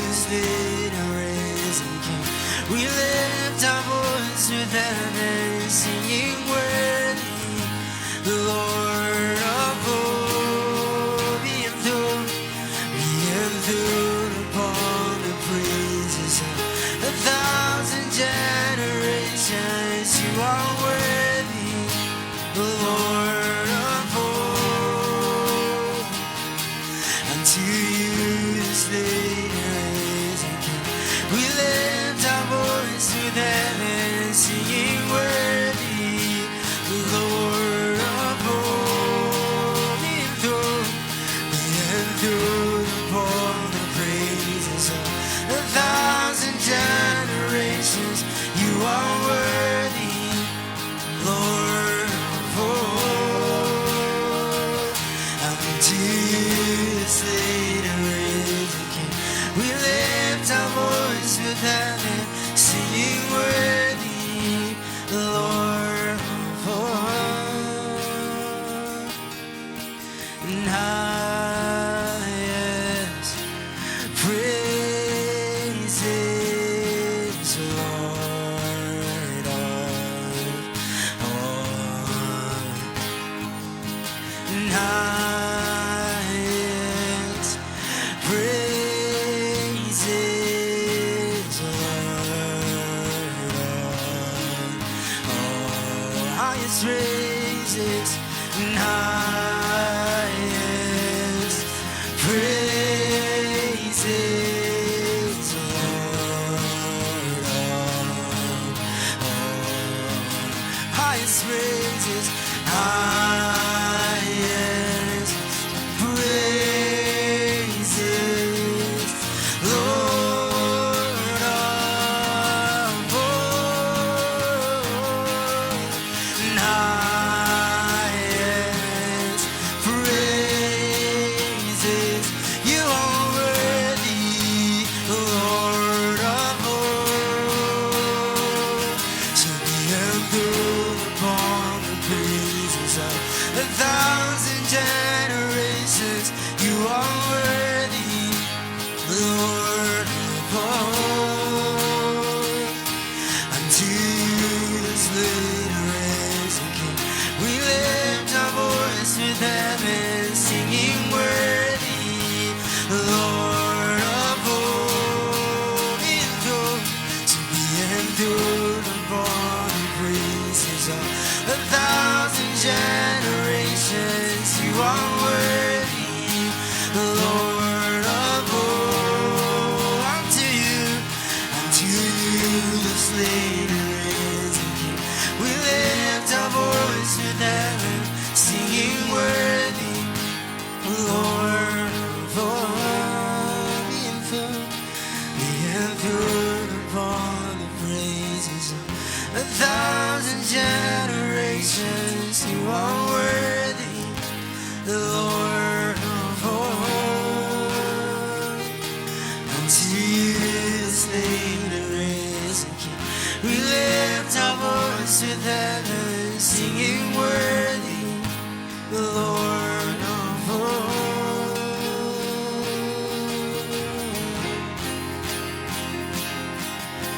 this little risen King, we lift our voice with heaven, singing worthy, the Lord of all. Be enthroned upon the praises of 1,000 generations. You are worthy, the Lord of all. Unto you this little risen King, we lift our voice with heaven, singing worthy, the Lord of all. Be enthroned upon the praises of 1,000 generations. You are worthy, Lord of all. Unto you this little risen King, we lift our voice with heaven, singing worthy, the Lord of all. And highest praises, Lord of all. And highest praises, Lord of all. Highest praises and highest praises, Lord of all. Highest praises, highest praises, Lord of all. And highest praises, you are worthy, Lord of all. So be enthroned upon the praises of 1,000 generations. You are worthy, Lord of all. Unto you this little risen King, we lift our voice with heaven, singing worthy, Lord of all. Be enthroned, to be enthroned upon the praises of 1,000 generations. You are worthy, Lord of all. Unto you this little risen King, we lift our voice with heaven, singing worthy, Lord of all. Be enthroned upon the praises of 1,000 generations. You are worthy, the Lord of all. Unto you this little risen King, we lift our voice with heaven, singing worthy, the Lord of all.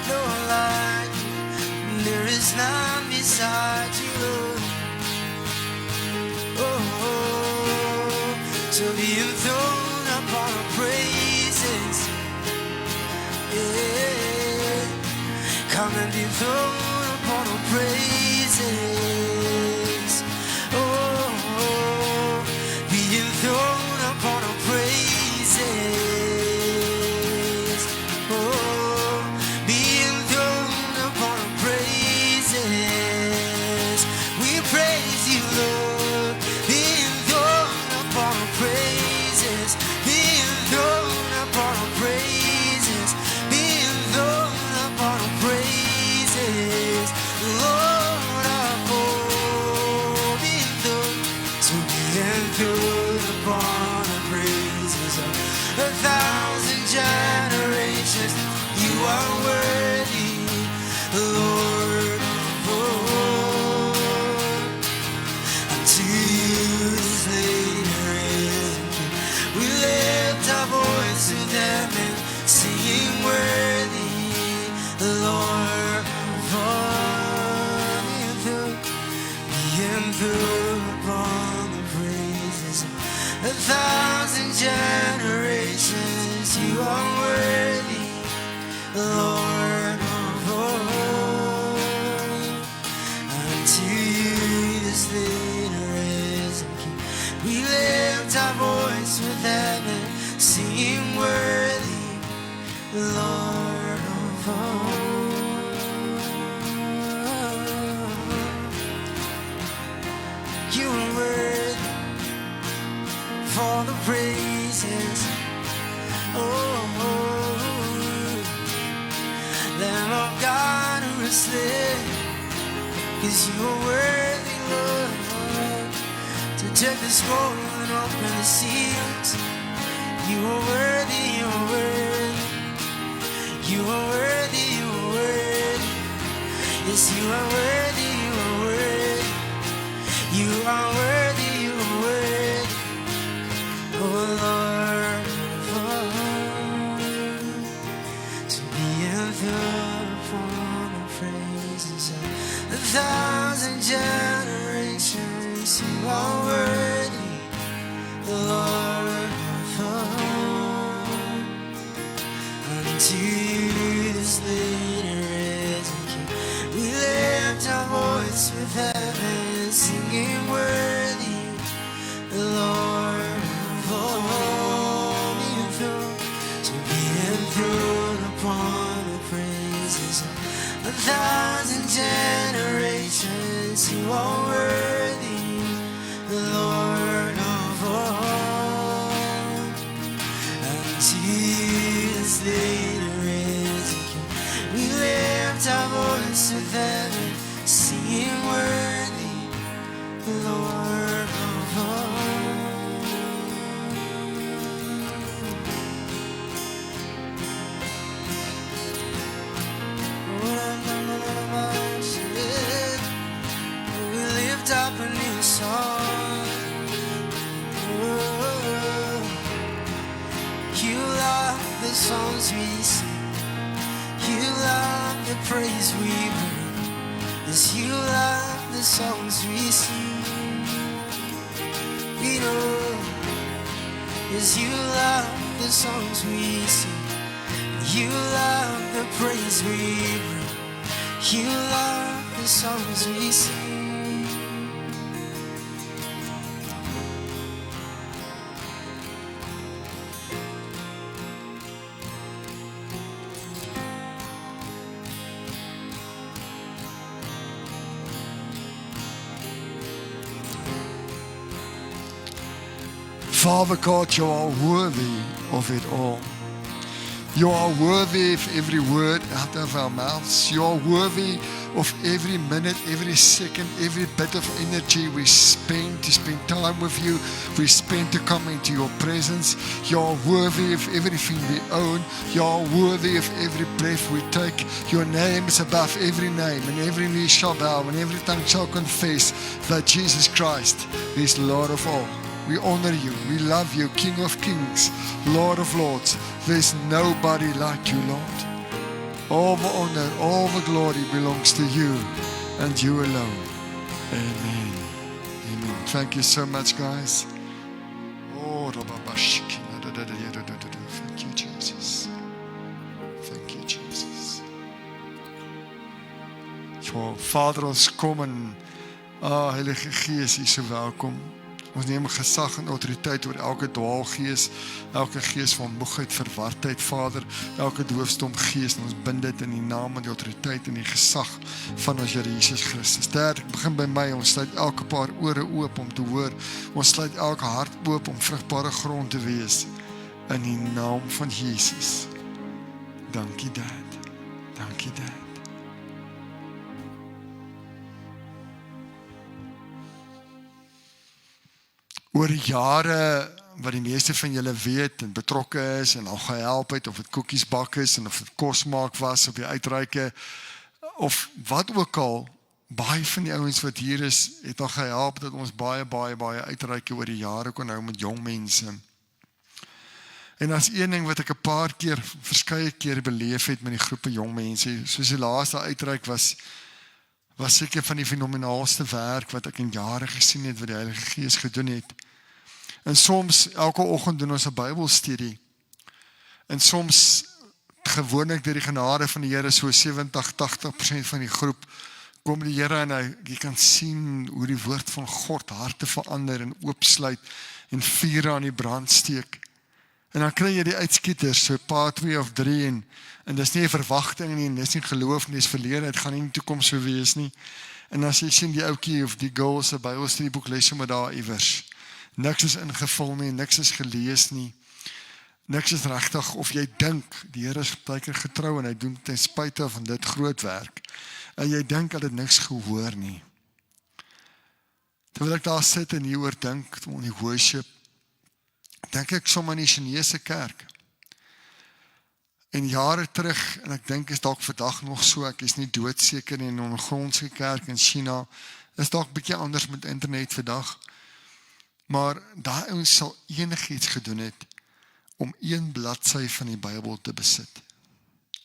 No one like you, there is none beside you, Lord. To be enthroned upon our praises, yeah. Come and be enthroned upon our praises. Oh, be enthroned upon our praises. Oh, be enthroned upon our praises. We praise you, Lord. Be enthroned upon our praises. are worthy, Lord of all. Unto you this later is we lift our voice to them and singing worthy, Lord of all. The anthem upon the praises of 1,000 generations. You are worthy, Lord of all. Unto you this later is we lift our voice with heaven, singing worthy, Lord of all. You are worthy of all the praises. Lamb of God who is slain, 'cause you are worthy, Lord, to take the scroll and open the seals. You are worthy, you are worthy, you are worthy, you are worthy. Yes, you are worthy, you are worthy, you are worthy, you are worthy, oh Lord of all. To be enthroned upon the praises of 1,000 generations. You are worthy, Lord of all. Unto you this later is we lift our voice with heaven, singing worthy, Lord of all. To be enthroned upon the praises of 1,000 generations. You are worthy, Lord of all. Unto you this later is we lift our voice with heaven, singing worthy, Lord of all. We lift up a new song. You love the songs we sing, you love the praise we bring. Yes, you love the songs we sing. We know, yes, you love the songs we sing, you love the praise we bring. You love the songs we sing. Father God, you are worthy of it all. You are worthy of every word out of our mouths. You are worthy of every minute, every second, every bit of energy we spend to spend time with you. We spend to come into your presence. You are worthy of everything we own. You are worthy of every breath we take. Your name is above every name, and every knee shall bow, and every tongue shall confess that Jesus Christ is Lord of all. We honor you. We love you, King of Kings, Lord of Lords. There's nobody like you, Lord. All the honor, all the glory belongs to you and you alone. Amen. Amen. Thank you so much, guys. Thank you, Jesus. Thank you, Jesus. Vader, ons kom en Heilige Gees, U is so welkom. Ons neem gesag en autoriteit oor elke dwaalgees, elke gees van moegheid, verwardheid, Vader, elke doofstom gees, en ons bind dit in die naam en die autoriteit en die gesag van ons Here Jesus Christus. Derd, begin by my, ons sluit elke paar ore oop om te hoor, ons sluit elke hart oop om vrugbare grond te wees, in die naam van Jesus. Dankie, Dad. Dankie, Dad. Oor jare wat die meeste van julle weet en betrokke is en al gehelp het, of dit koekies bak is en of dit kos maak was op die uitreike of wat ook al, baie van die ouens wat hier is, het al gehelp dat ons baie uitreike oor die jare kon hou met jong mense. En as een ding wat ek 'n paar keer, verskeie keer beleef het met die groepe jong mense, soos die laaste uitreik was seker van die fenomenaalste werk wat ek in jare gesien het wat die Heilige Gees gedoen het. En soms, elke oggend doen ons 'n Bybelstudie. En soms, gewoonlik deur die genade van die Here, so 70-80% van die groep, kom die Here en jy kan sien hoe die woord van God harte verander en oopsluit en vuur aan die brand steek. En dan kry jy die uitskieters, so 'n paar, 2 of 3 en dis nie 'n verwagting nie, en dis nie geloof nie, dis verlede, dit gaan nie in die toekoms so wees nie. En as jy sien die ouetjie of die girl se Bybelstudieboek lees sommer daar iewers. Niks is ingevul nie, niks is gelees nie. Niks is regtig, of jy dink, die Here is baie keer getrou en hy doen ten spyte van dit groot werk. En jy dink dat dit niks gehoor nie. Terwyl ek daar sit en hieroor dink, om die worship, dink ek sommer in die Chinese kerk. En jare terug, en ek dink is dalk vandag nog so, ek is nie doodseker nie, in 'n ondergrondse kerk in China, is dalk bietjie anders met internet vandag. Maar daai ouens sal enigiets gedoen het om 1 bladsy van die Bybel te besit.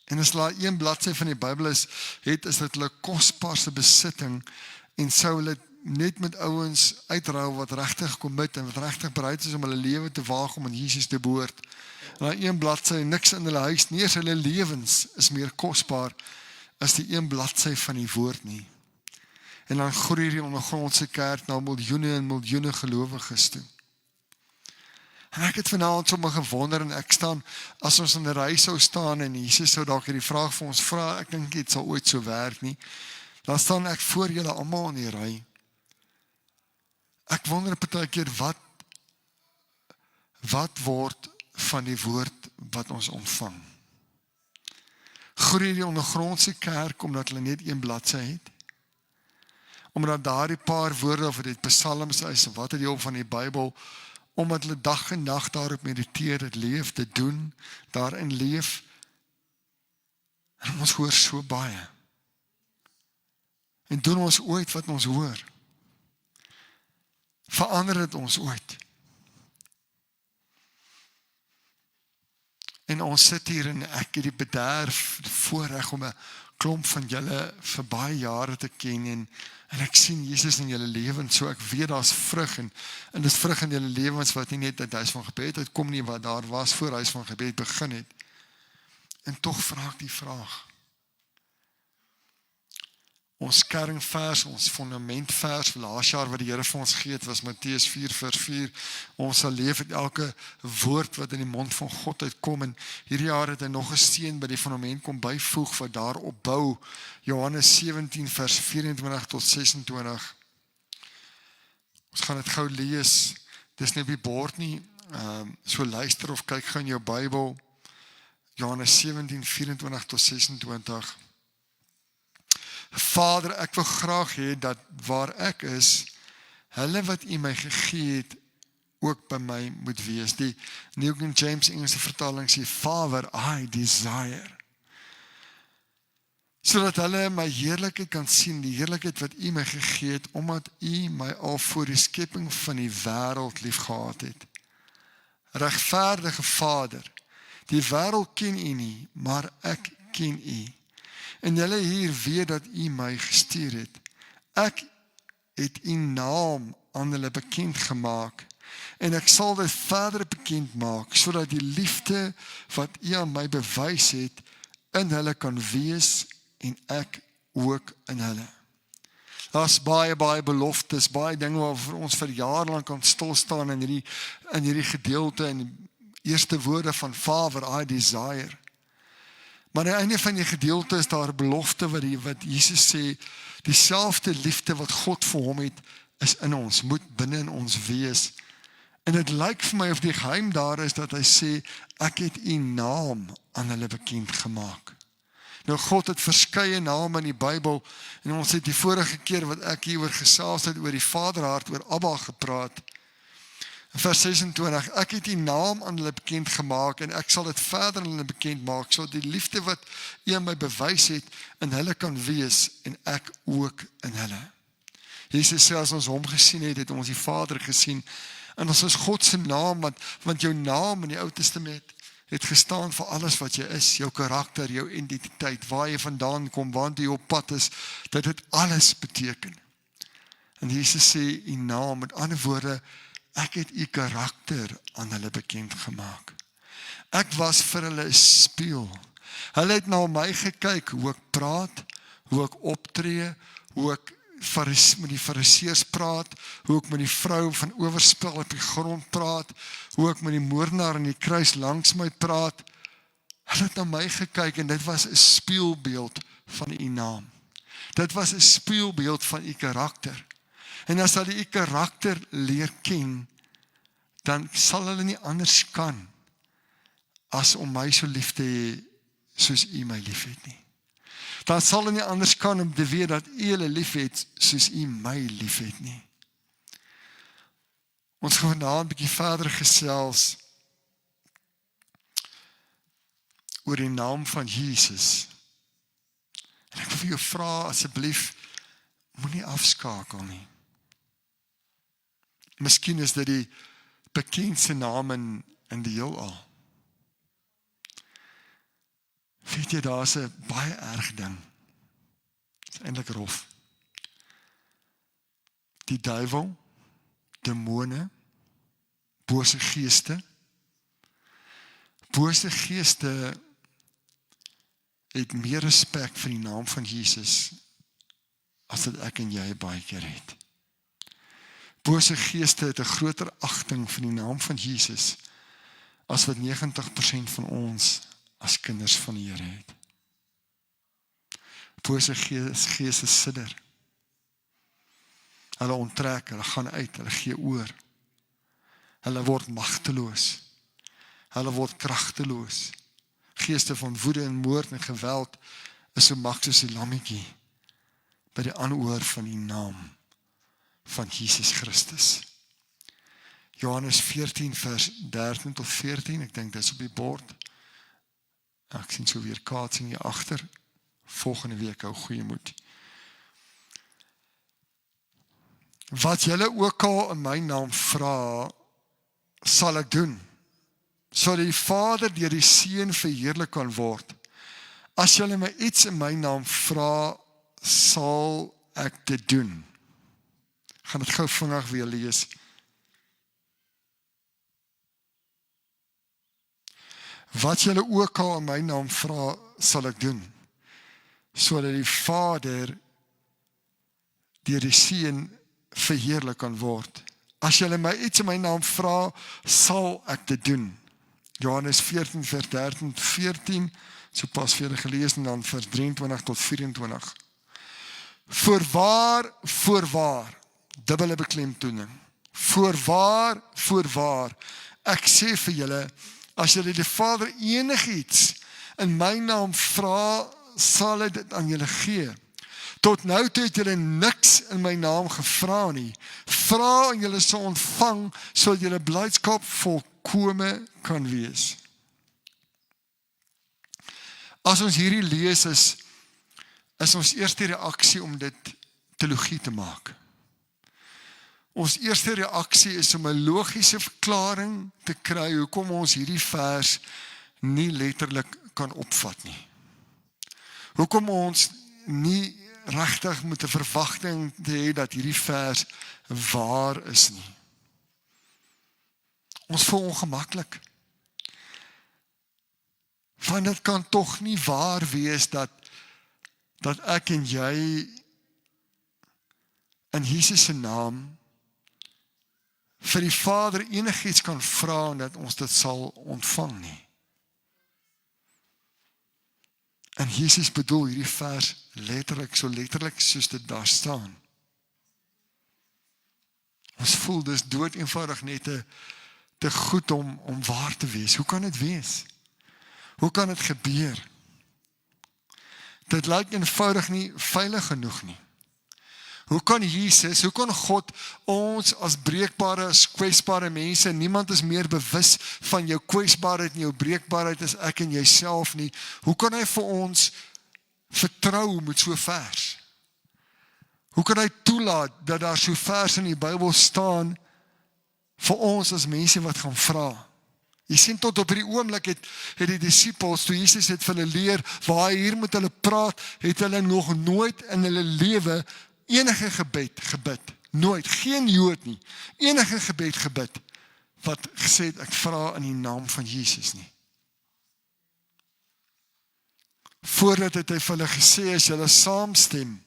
En as hulle 1 bladsy van die Bybel is dit hulle kosbaarste besitting, en sou hulle net met ouens uitruil wat regtig commit en wat regtig bereid is om hulle lewe te waag om aan Jesus te behoort. En daai 1 bladsy, niks in hulle huis, nie eens hulle lewens is meer kosbaar as die 1 bladsy van die woord nie. En dan groei die ondergrondse kerk na miljoene en miljoene gelowiges toe. En ek het vanaand sommer gewonder, en ek staan, as ons in 'n ry sou staan en Jesus sou dalk hierdie vraag vir ons vra, ek dink dit sal ooit so werk nie, dan staan ek voor julle almal in die ry. Ek wonder partykeer wat word van die woord wat ons ontvang? Groei die ondergrondse kerk omdat hulle net 1 bladsy het? Omdat daardie paar woorde of dit psalms is of wat 'n deel van die Bybel, omdat hulle dag en nag daarop mediteer, dit leef, dit doen, daarin leef. En ons hoor so baie. En doen ons ooit wat ons hoor? Verander dit ons ooit? En ons sit hier en ek het die bederf voorreg om 'n klomp van julle vir baie jare te ken en ek sien Jesus in julle lewens, so ek weet daar's vrug en dis vrug in julle lewens wat nie net uit huis van gebed uitkom nie, wat daar was voor huis van gebed begin het. En tog vra ek die vraag. Ons kernvers, ons fundamentvers laas jaar wat die Here vir ons gegee het, was Matteus 4:4. Ons sal leef met elke woord wat in die mond van God uitkom, en hierdie jaar het hy nog 'n steen by die fundament kom byvoeg wat daarop bou. Johannes 17:24-26. Ons gaan dit gou lees. Dis nie op die bord nie. So luister of kyk gou in jou Bybel. Johannes 17:24-26. Vader, ek wil graag hê dat waar ek is, hulle wat U my gegee het, ook by my moet wees. Die New King James Engelse vertaling sê, Father, I desire. Sodat hulle my heerlikheid kan sien, die heerlikheid wat U my gegee het, omdat U my al voor die skepping van die wêreld liefgehad het. Regverdige Vader, die wêreld ken U nie, maar ek ken U. En julle hier weet dat U my gestuur het. Ek het U naam aan hulle bekend gemaak, en ek sal dit verder bekend maak, sodat die liefde wat U aan my bewys het, in hulle kan wees, en ek ook in hulle. Daar's baie beloftes, baie dinge waaroor ons vir jare lank kan stilstaan in hierdie gedeelte, en die eerste woorde van Father, I desire. Maar aan die einde van die gedeelte is daar 'n belofte wat Jesus sê, dieselfde liefde wat God vir hom het, is in ons, moet binne in ons wees. En dit lyk vir my of die geheim daar is dat hy sê, ek het U naam aan hulle bekend gemaak. Nou God het verskeie name in die Bybel, en ons het die vorige keer wat ek hieroor gesels het, oor die Vaderhart, oor Abba gepraat. Vers 26, ek het die naam aan hulle bekend gemaak en ek sal dit verder aan hulle bekend maak, so die liefde wat U aan my bewys het, in hulle kan wees en ek ook in hulle. Jesus sê as ons hom gesien het, het ons die Vader gesien, en ons is God se naam, want jou naam in die Ou Testament het gestaan vir alles wat jy is, jou karakter, jou identiteit, waar jy vandaan kom, waar jy op pad is, dat dit alles beteken. En Jesus sê, U naam, met ander woorde, ek het U karakter aan hulle bekend gemaak. Ek was vir hulle 'n spieël. Hulle het na my gekyk, hoe ek praat, hoe ek optree, hoe ek met die fariseërs praat, hoe ek met die vrou van oorspel op die grond praat, hoe ek met die moordenaar in die kruis langs my praat. Hulle het na my gekyk en dit was 'n spieelbeeld van U naam. Dit was 'n spieelbeeld van U karakter. En as hulle U karakter leer ken, dan sal hulle nie anders kan as om my so lief te hê soos U my lief het nie. Dan sal hulle nie anders kan om te weet dat U hulle lief het soos U my lief het nie. Ons gaan vandag 'n bietjie verder gesels oor die naam van Jesus. En ek wil vir jou vra, asseblief, moenie afskakel nie. Miskien is dit die bekendste naam in die heelal. Weet jy, daar is 'n baie erg ding. Dit is eintlik rof. Die duiwel, demone, bose geeste. Bose geeste het meer respek vir die naam van Jesus as wat ek en jy baie keer het. Bose geeste het 'n groter agting vir die naam van Jesus as wat 90% van ons as kinders van die Here het. Bose geeste sidder. Hulle onttrek, hulle gaan uit, hulle gee oor. Hulle word magteloos. Hulle word kragteloos. Geeste van woede en moord en geweld is so mak soos 'n lammetjie by die aanhoor van die naam van Jesus Christus. Johannes 14 vers 13 tot 14, ek dink dit is op die bord. Ek sien so weer kaatsing hier agter. Volgende week hou goeie moed. Wat julle ook al in my naam vra, sal ek doen, sodat die Vader deur die Seun verheerlik kan word. As julle my iets in my naam vra, sal ek dit doen. Ek gaan dit gou vinnig weer lees. Wat julle ook al in my naam vra, sal ek doen, sodat die Vader deur die Seun verheerlik kan word. As julle my iets in my naam vra, sal ek dit doen. Johannes 14 vers 13 tot 14, so pas vir julle gelees en dan vers 23 tot 24. Voorwaar, dubbele beklemtoning. Voorwaar, ek sê vir julle, as julle die Vader enigiets in my naam vra, sal hy dit aan julle gee. Tot nou toe het julle niks in my naam gevra nie. Vra en julle sal ontvang, sodat julle blydskap volkome kan wees. As ons hierdie lees is ons eerste reaksie om dit teologie te maak. Ons eerste reaksie is om 'n logiese verklaring te kry hoekom ons hierdie vers nie letterlik kan opvat nie. Hoekom ons nie regtig met 'n verwagting te hê dat hierdie vers waar is nie. Ons voel ongemaklik. Want dit kan tog nie waar wees dat ek en jy in Jesus se naam vir die Vader enigiets kan vra en dat ons dit sal ontvang nie. En Jesus bedoel hierdie vers letterlik soos dit daar staan. Ons voel dis dood eenvoudig net te goed om waar te wees. Hoe kan dit wees? Hoe kan dit gebeur? Dit lyk eenvoudig nie veilig genoeg nie. Hoe kan God ons as breekbare, as kwesbare mense, niemand is meer bewus van jou kwesbaarheid en jou breekbaarheid as ek en jouself nie. Hoe kan hy vir ons vertrou met so vers? Hoe kan hy toelaat dat daar so vers in die Bybel staan vir ons as mense wat gaan vra? Jy sien tot op die oomblik het die disippels, toe Jesus het vir hulle leer, waar hy hier met hulle praat, het hulle nog nooit in hulle lewe enige gebed gebid. Nooit, geen Jood nie. Enige gebed gebid, wat gesê het, ek vra in die naam van Jesus nie. Voordat het hy vir hulle gesê, as julle saamstem,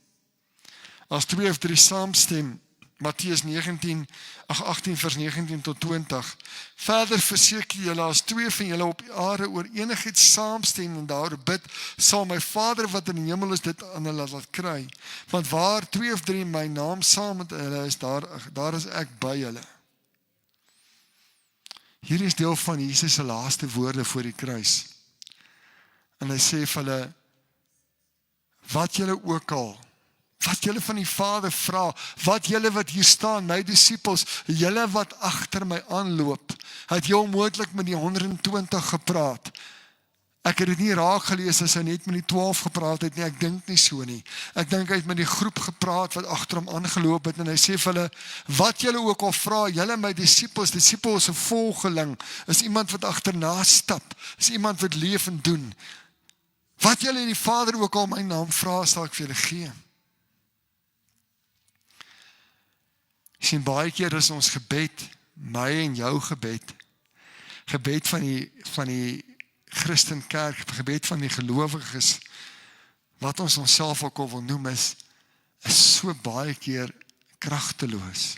as 2 of 3 saamstem, Matteus 18 vers 19 tot 20. Verder verseker julle, as 2 van julle op aarde oor enigiets saamstem en daaroor bid, sal my Vader wat in die hemel is dit aan hulle laat kry. Want waar 2 of 3 in my naam saam met hulle is, daar is ek by hulle. Hier is deel van Jesus se laaste woorde voor die kruis. En hy sê vir hulle, wat julle ook al, wat julle van die Vader vra, wat julle wat hier staan, my disippels, julle wat agter my aanloop, het jy onmoontlik met die 120 gepraat. Ek het dit nie raak gelees as hy net met die 12 gepraat het nie, ek dink nie so nie. Ek dink hy het met die groep gepraat wat agter hom aangeloop het, en hy sê vir hulle, wat julle ook al vra, julle my disippels is 'n volgeling, is iemand wat agterna stap, is iemand wat leef en doen. Wat julle die Vader ook al my naam vra, sal ek vir julle gee. Ek sien baie keer is ons gebed, my en jou gebed van die Christenkerk, gebed van die gelowiges, wat ons onsself ook al wil noem, is so baie keer kragteloos.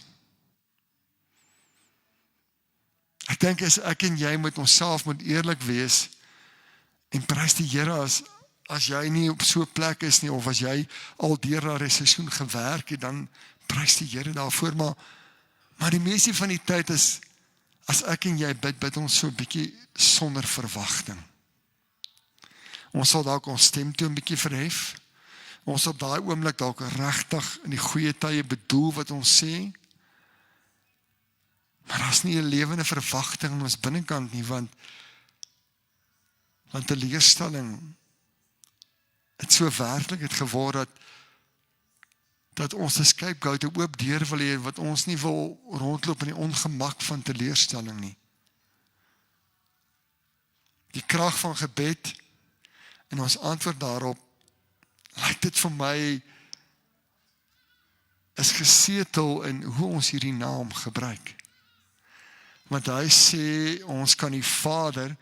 Ek dink as ek en jy met onsself moet eerlik wees, en prys die Here as jy nie op so 'n plek is nie, of as jy al deur daardie seisoen gewerk het, dan prys die Here daarvoor, maar die meeste van die tyd is, as ek en jy bid ons so 'n bietjie sonder verwagting. Ons sal dalk ons stem toe 'n bietjie verhef, ons op daai oomblik dalk regtig in die goeie tye bedoel wat ons sê, maar daar's nie 'n lewende verwagting in ons binnekant nie, want teleurstelling het so werklik het geword dat ons 'n scapegoat, 'n oop deur wil hê, wat ons nie wil rondloop in die ongemak van teleurstelling nie. Die krag van gebed en ons antwoord daarop, lyk dit vir my, is gesetel in hoe ons hierdie naam gebruik. Want hy sê, ons kan die Vader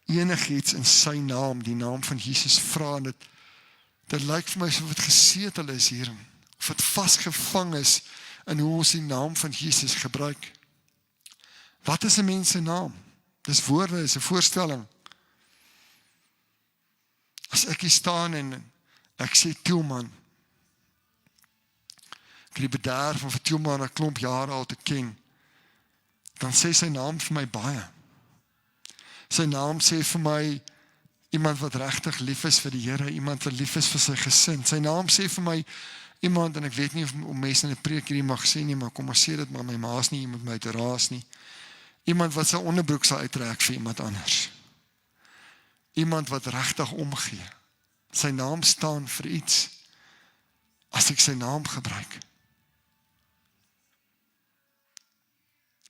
enigiets in sy naam, die naam van Jesus vra, en dit lyk vir my so wat gesetel is hier, of het vasgevang is in hoe ons die naam van Jesus gebruik. Wat is 'n mens se naam? Dis woorde, is 'n voorstelling. As ek hier staan en ek sê Tielman, ek het die bederf van Tielman 'n klomp jare al te ken, dan sê sy naam vir my baie. Sy naam sê vir my iemand wat regtig lief is vir die Here, iemand wat lief is vir sy gesin. Sy naam sê vir my iemand, en ek weet nie of mense in 'n preek hierdie mag sê nie, maar kom ons sê dit maar, my ma's nie iemand my te raas nie. Iemand wat sy onderbroek sal uittrek vir iemand anders. Iemand wat regtig omgee. Sy naam staan vir iets, as ek sy naam gebruik.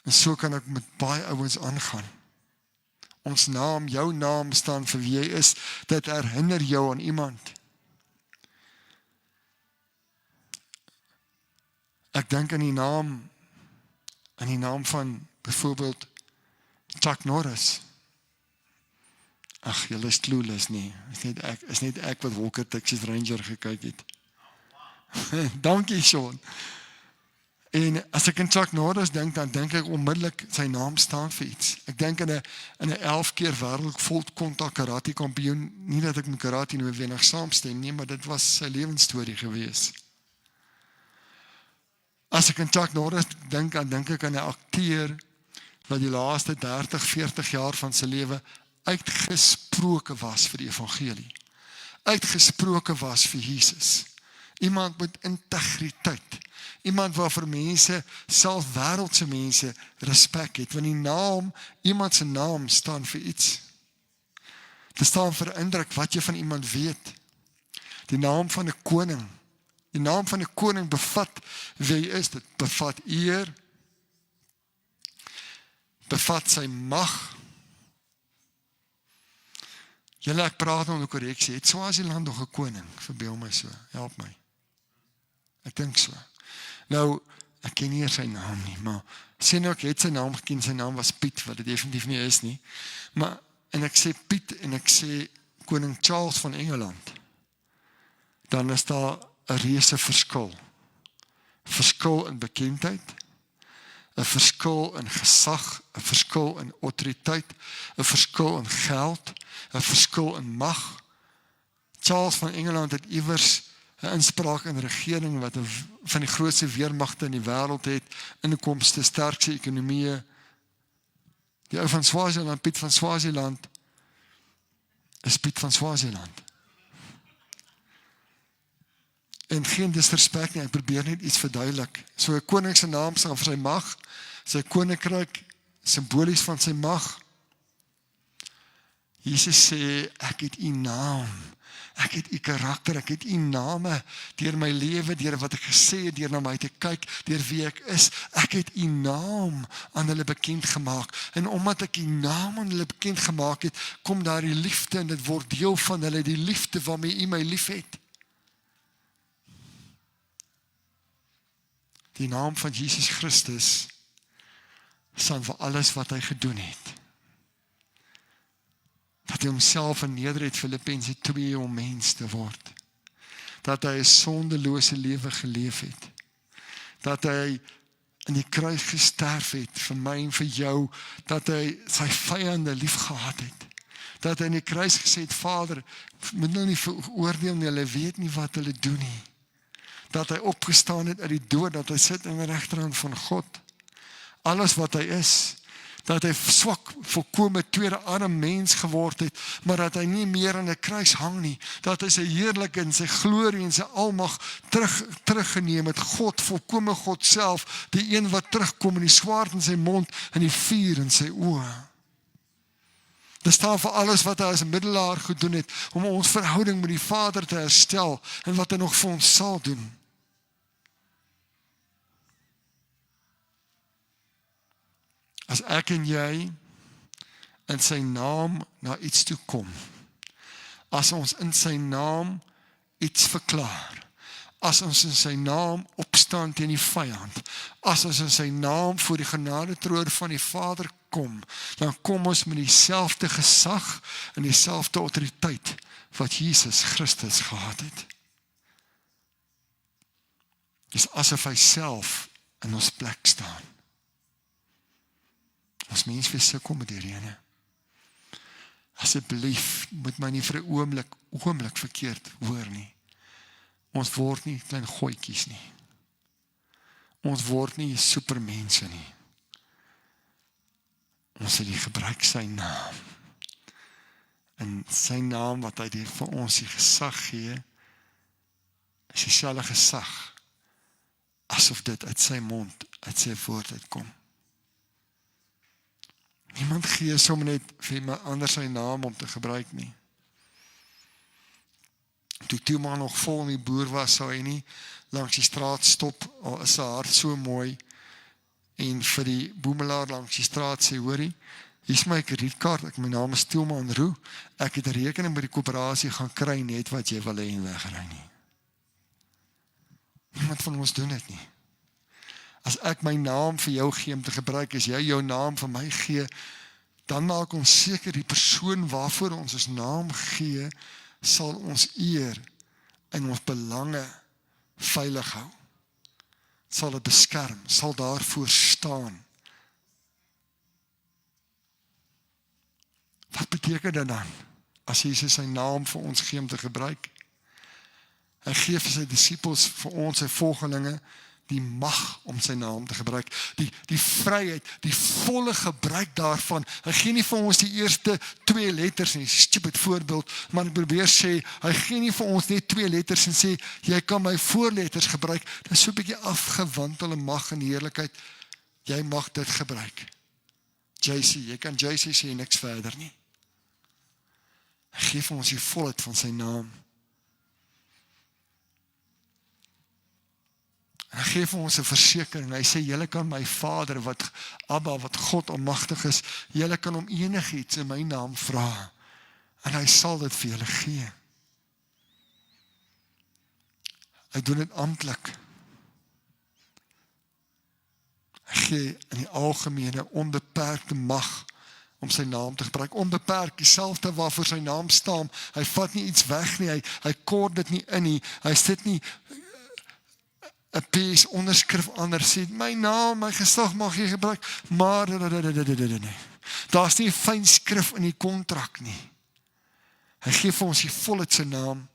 En so kan ek met baie ouens aangaan. Ons naam, jou naam staan vir wie jy is, dit herinner jou aan iemand. Ek dink aan die naam van byvoorbeeld Chuck Norris. Ag, julle is clueless nie. Is net ek wat Walker Texas Ranger gekyk het. Dankie, Sean. En as ek aan Chuck Norris dink, dan dink ek onmiddellik sy naam staan vir iets. Ek dink aan 'n 11 keer wêreldvolkontak karate kampioen, nie dat ek met karate noodwendig saamstem nie, maar dit was sy lewensstorie gewees. As ek aan Chuck Norris dink, dan dink ek aan 'n akteur wat die laaste 30, 40 jaar van sy lewe uitgesproke was vir die evangelie. Uitgesproke was vir Jesus. Iemand met integriteit. Iemand waarvoor mense, selfs wêreldse mense, respek het. Want die naam, iemand se naam staan vir iets. Dit staan vir 'n indruk wat jy van iemand weet. Die naam van 'n koning. Die naam van 'n koning bevat wie hy is. Dit bevat eer, bevat sy mag. Julle, ek praat om 'n korreksie. Het Swaziland nog 'n koning? Verbeel my so. Help my. Ek dink so. Nou, ek ken nie sy naam nie, maar sê nou ek het sy naam geken, sy naam was Piet, wat dit definitief nie is nie. Maar, en ek sê Piet en ek sê koning Charles van Engeland. Dan is daar 'n reuse verskil. Verskil in bekendheid, 'n verskil in gesag, 'n verskil in autoriteit, 'n verskil in geld, 'n verskil in mag. Charles van Engeland het iewers 'n inspraak in regering wat van die grootste weermagte in die wêreld het, inkomste, sterkste ekonomieë. Die ou van Swaziland, Piet van Swaziland, is Piet van Swaziland. En geen disrespek nie, ek probeer net iets verduidelik. So 'n koning se naam staan vir sy mag, sy koninkryk, simbolies van sy mag. Jesus sê, ek het u naam, ek het u karakter, ek het u name, deur my lewe, deur wat ek gesê het, deur na my te kyk, deur wie ek is, ek het u naam aan hulle bekend gemaak. En omdat ek u naam aan hulle bekend gemaak het, kom daar die liefde en dit word deel van hulle, die liefde waarmee u my lief het. Die naam van Jesus Christus staan vir alles wat hy gedoen het. Dat hy homself verneder het, Filippense 2, om mens te word. Dat hy 'n sondelose lewe geleef het. Dat hy in die kruis gesterf het vir my en vir jou. Dat hy sy vyande lief gehad het. Dat hy in die kruis gesê het, Vader, moet nou nie veroordeel nie, hulle weet nie wat hulle doen nie. Dat hy opgestaan het uit die dood, dat hy sit in die regterhand van God. Alles wat hy is, dat hy swak, volkome tweede arm mens geword het, maar dat hy nie meer aan 'n kruis hang nie, dat hy sy heerlikheid en sy glorie en sy almag teruggeneem het, God, volkome God self, die een wat terugkom in die swaard in sy mond en die vuur in sy oë. Dit staan vir alles wat hy as middelaar gedoen het, om ons verhouding met die Vader te herstel, en wat hy nog vir ons sal doen. As ek en jy in sy naam na iets toe kom, as ons in sy naam iets verklaar, as ons in sy naam opstaan teen die vyand, as ons in sy naam voor die genadetroon van die Vader kom, dan kom ons met dieselfde gesag en dieselfde autoriteit wat Jesus Christus gehad het. Dis asof hy self in ons plek staan. Ons mens weer sukkel met die rede. Asseblief, moet my nie vir 'n oomblik verkeerd hoor nie. Ons word nie klein gooitjies nie. Ons word nie supermense nie. Ons het die gebruik sy naam. En sy naam wat hy vir ons die gesag gee, is dieselfde gesag, asof dit uit sy mond, uit sy woord uitkom. Niemand gee sommer net vir iemand anders sy naam om te gebruik nie. Toe Tielman nog vol in die boer was, sou hy nie langs die straat stop, al is sy hart so mooi, en vir die boemelaar langs die straat sê, hoorie, hier is my kredietkaart, my naam is Tielman Roux, ek het 'n rekening by die koöperasie gaan kry, net wat jy wil hê en wegry nie. Niemand van ons doen dit nie. As ek my naam vir jou gee om te gebruik, as jy jou naam vir my gee, dan maak ons seker die persoon waarvoor ons ons naam gee, sal ons eer en ons belange veilig hou. Sal dit beskerm, sal daarvoor staan. Wat beteken dit dan, as Jesus sy naam vir ons gee om te gebruik? Hy gee vir sy disippels, vir ons, sy volgelinge, die mag om sy naam te gebruik, die vryheid, die volle gebruik daarvan. Hy gee nie vir ons die eerste 2 letters nie, stupid voorbeeld, maar ek probeer sê, hy gee nie vir ons net 2 letters en sê, jy kan my voorletters gebruik, dit is so 'n bietjie afgewantelde mag en heerlikheid, jy mag dit gebruik. JC, jy kan JC sê niks verder nie. Hy gee vir ons die volheid van sy naam. Hy gee vir ons 'n versekering, hy sê, julle kan my Vader, wat Abba, wat God almagtig is, julle kan hom enigiets in my naam vra, en hy sal dit vir julle gee. Hy doen dit amptelik. Hy gee in die algemene onbeperkte mag om sy naam te gebruik, onbeperk, dieselfde waarvoor sy naam staan, hy vat nie iets weg nie, hy kort dit nie in nie, hy sit nie 'n PS onderskrif anders, sê, my naam, my geslag mag jy gebruik, maar, daar's nie 'n fyn skrif in die kontrak nie. Hy gee vir ons die volheid sy naam,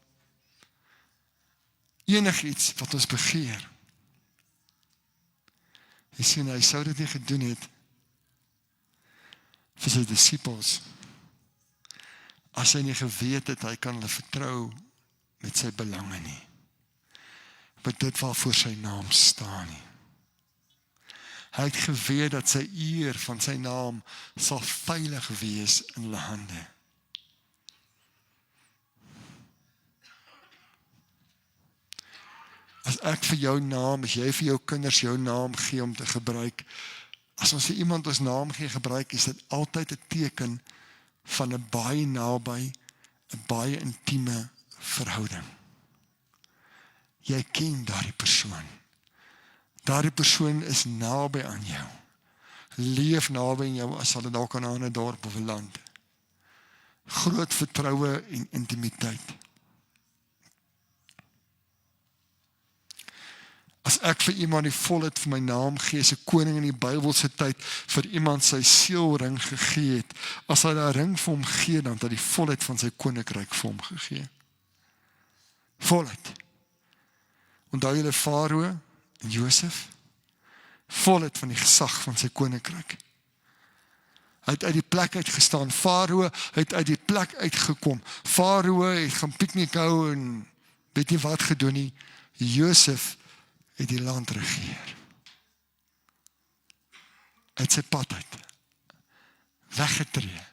enigiets wat ons begeer. Jy sien, hy sou dit nie gedoen het vir sy disippels, as hy nie geweet het, hy kan hulle vertrou met sy belange nie, met dit waarvoor sy naam staan nie. Hy het geweet dat sy eer van sy naam sal veilig wees in hulle hande. As ek vir jou naam, as jy vir jou kinders jou naam gee om te gebruik, as ons vir iemand ons naam gee gebruik, is dit altyd 'n teken van 'n baie naby, 'n baie intieme verhouding. Jy ken daardie persoon. Daardie persoon is naby aan jou. Leef naby aan jou as hulle dalk aan 'n ander dorp of 'n land. Groot vertroue en intimiteit. As ek vir iemand die volheid van my naam gee, as 'n koning in die Bybelse tyd vir iemand sy seelring gegee het, as hy daai ring vir hom gee, dan het hy die volheid van sy koninkryk vir hom gegee. Volheid. Onthou julle Farao en Josef? Volheid van die gesag van sy koninkryk. Hy het uit die plek uitgestaan. Farao het uit die plek uitgekom. Farao het gaan piknik hou en weet nie wat gedoen nie. Josef het die land regeer. Uit sy pad uit. Weggetree.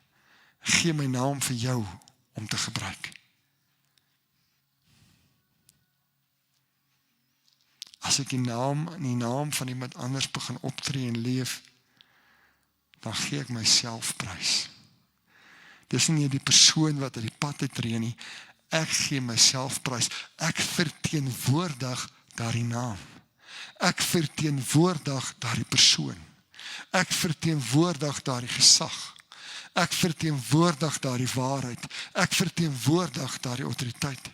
Gee my naam vir jou om te gebruik. As ek in die naam van iemand anders begin optree en leef, dan gee ek myself prys. Dis nie die persoon wat uit die pad uittreë nie, ek gee myself prys. Ek verteenwoordig daardie naam. Ek verteenwoordig daardie persoon. Ek verteenwoordig daardie gesag. Ek verteenwoordig daardie waarheid. Ek verteenwoordig daardie autoriteit.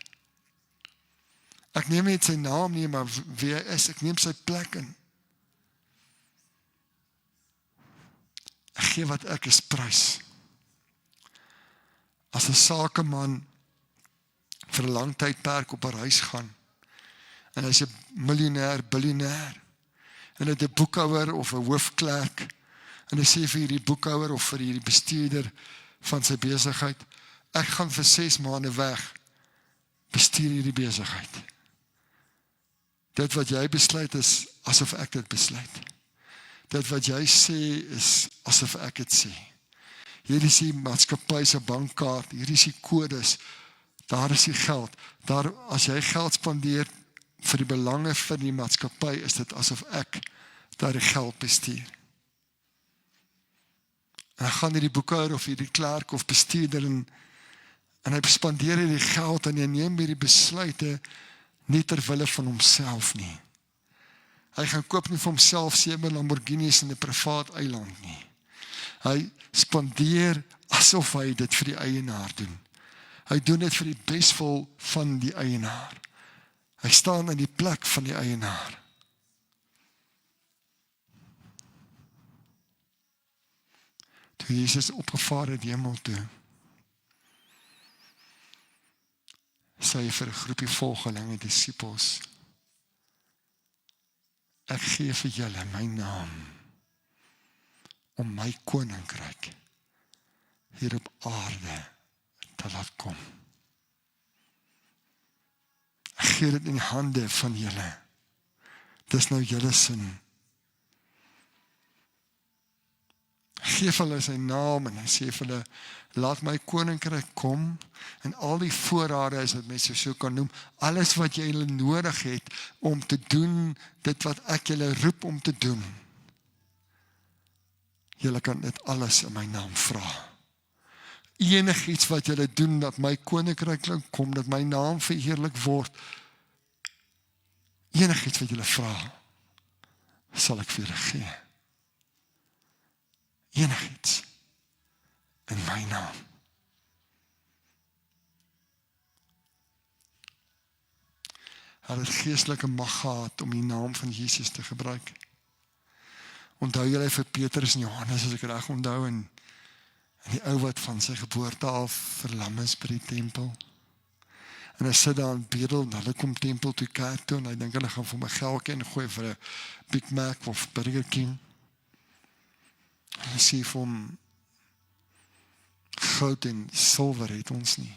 Ek neem nie sy naam nie, maar wie hy is, ek neem sy plek in. Ek gee wat ek is prys. As 'n sakeman vir 'n lang tydperk op 'n reis gaan, en hy's 'n miljonair, biljonair, en hy het 'n boekhouer of 'n hoofklerk, en hy sê vir hierdie boekhouer of vir hierdie bestuurder van sy besigheid, ek gaan vir 6 maande weg, bestuur hierdie besigheid. Dit wat jy besluit is asof ek dit besluit. Dit wat jy sê is asof ek dit sê. Hier is die maatskappy se bankkaart, hier is die kodes, daar is die geld. Daar, as jy geld spandeer vir die belange van die maatskappy, is dit asof ek daardie geld bestuur. En hy gaan hierdie boekhouer of hierdie klerk of bestuurder en hy spandeer hierdie geld en hy neem hierdie besluite nie ter wille van homself nie. Hy gaan koop nie vir homself 7 Lamborghinis in 'n privaat eiland nie. Hy spandeer asof hy dit vir die eienaar doen. Hy doen dit vir die beswil van die eienaar. Hy staan in die plek van die eienaar. Toe Jesus opgevaar het hemel toe, sê hy vir 'n groepie volgelinge disippels, ek gee vir julle my naam, om my koninkryk hier op aarde te laat kom. Ek gee dit in die hande van julle. Dis nou julle sin. Geef hulle sy naam en hy sê vir hulle, laat my koninkryk kom en al die voorrade as wat mense so kan noem, alles wat jy hulle nodig het om te doen, dit wat ek julle roep om te doen. Julle kan dit alles in my naam vra. Enigiets wat julle doen, dat my koninkryk kom, dat my naam verheerlik word, enigiets wat julle vra, sal ek vir julle gee. Enigiets in my naam. Hy het geestelike mag gehad om die naam van Jesus te gebruik. Onthou julle vir Petrus en Johannes, as ek reg onthou, en die ou wat van sy geboorte af verlam is by die tempel. En hy sit daar en bedel, en hulle kom tempel toe, kerk toe, en hy dink hulle gaan vir my geldjie en gooi vir 'n Big Mac of Burger King. En hy sê vir hom, goud en silwer het ons nie.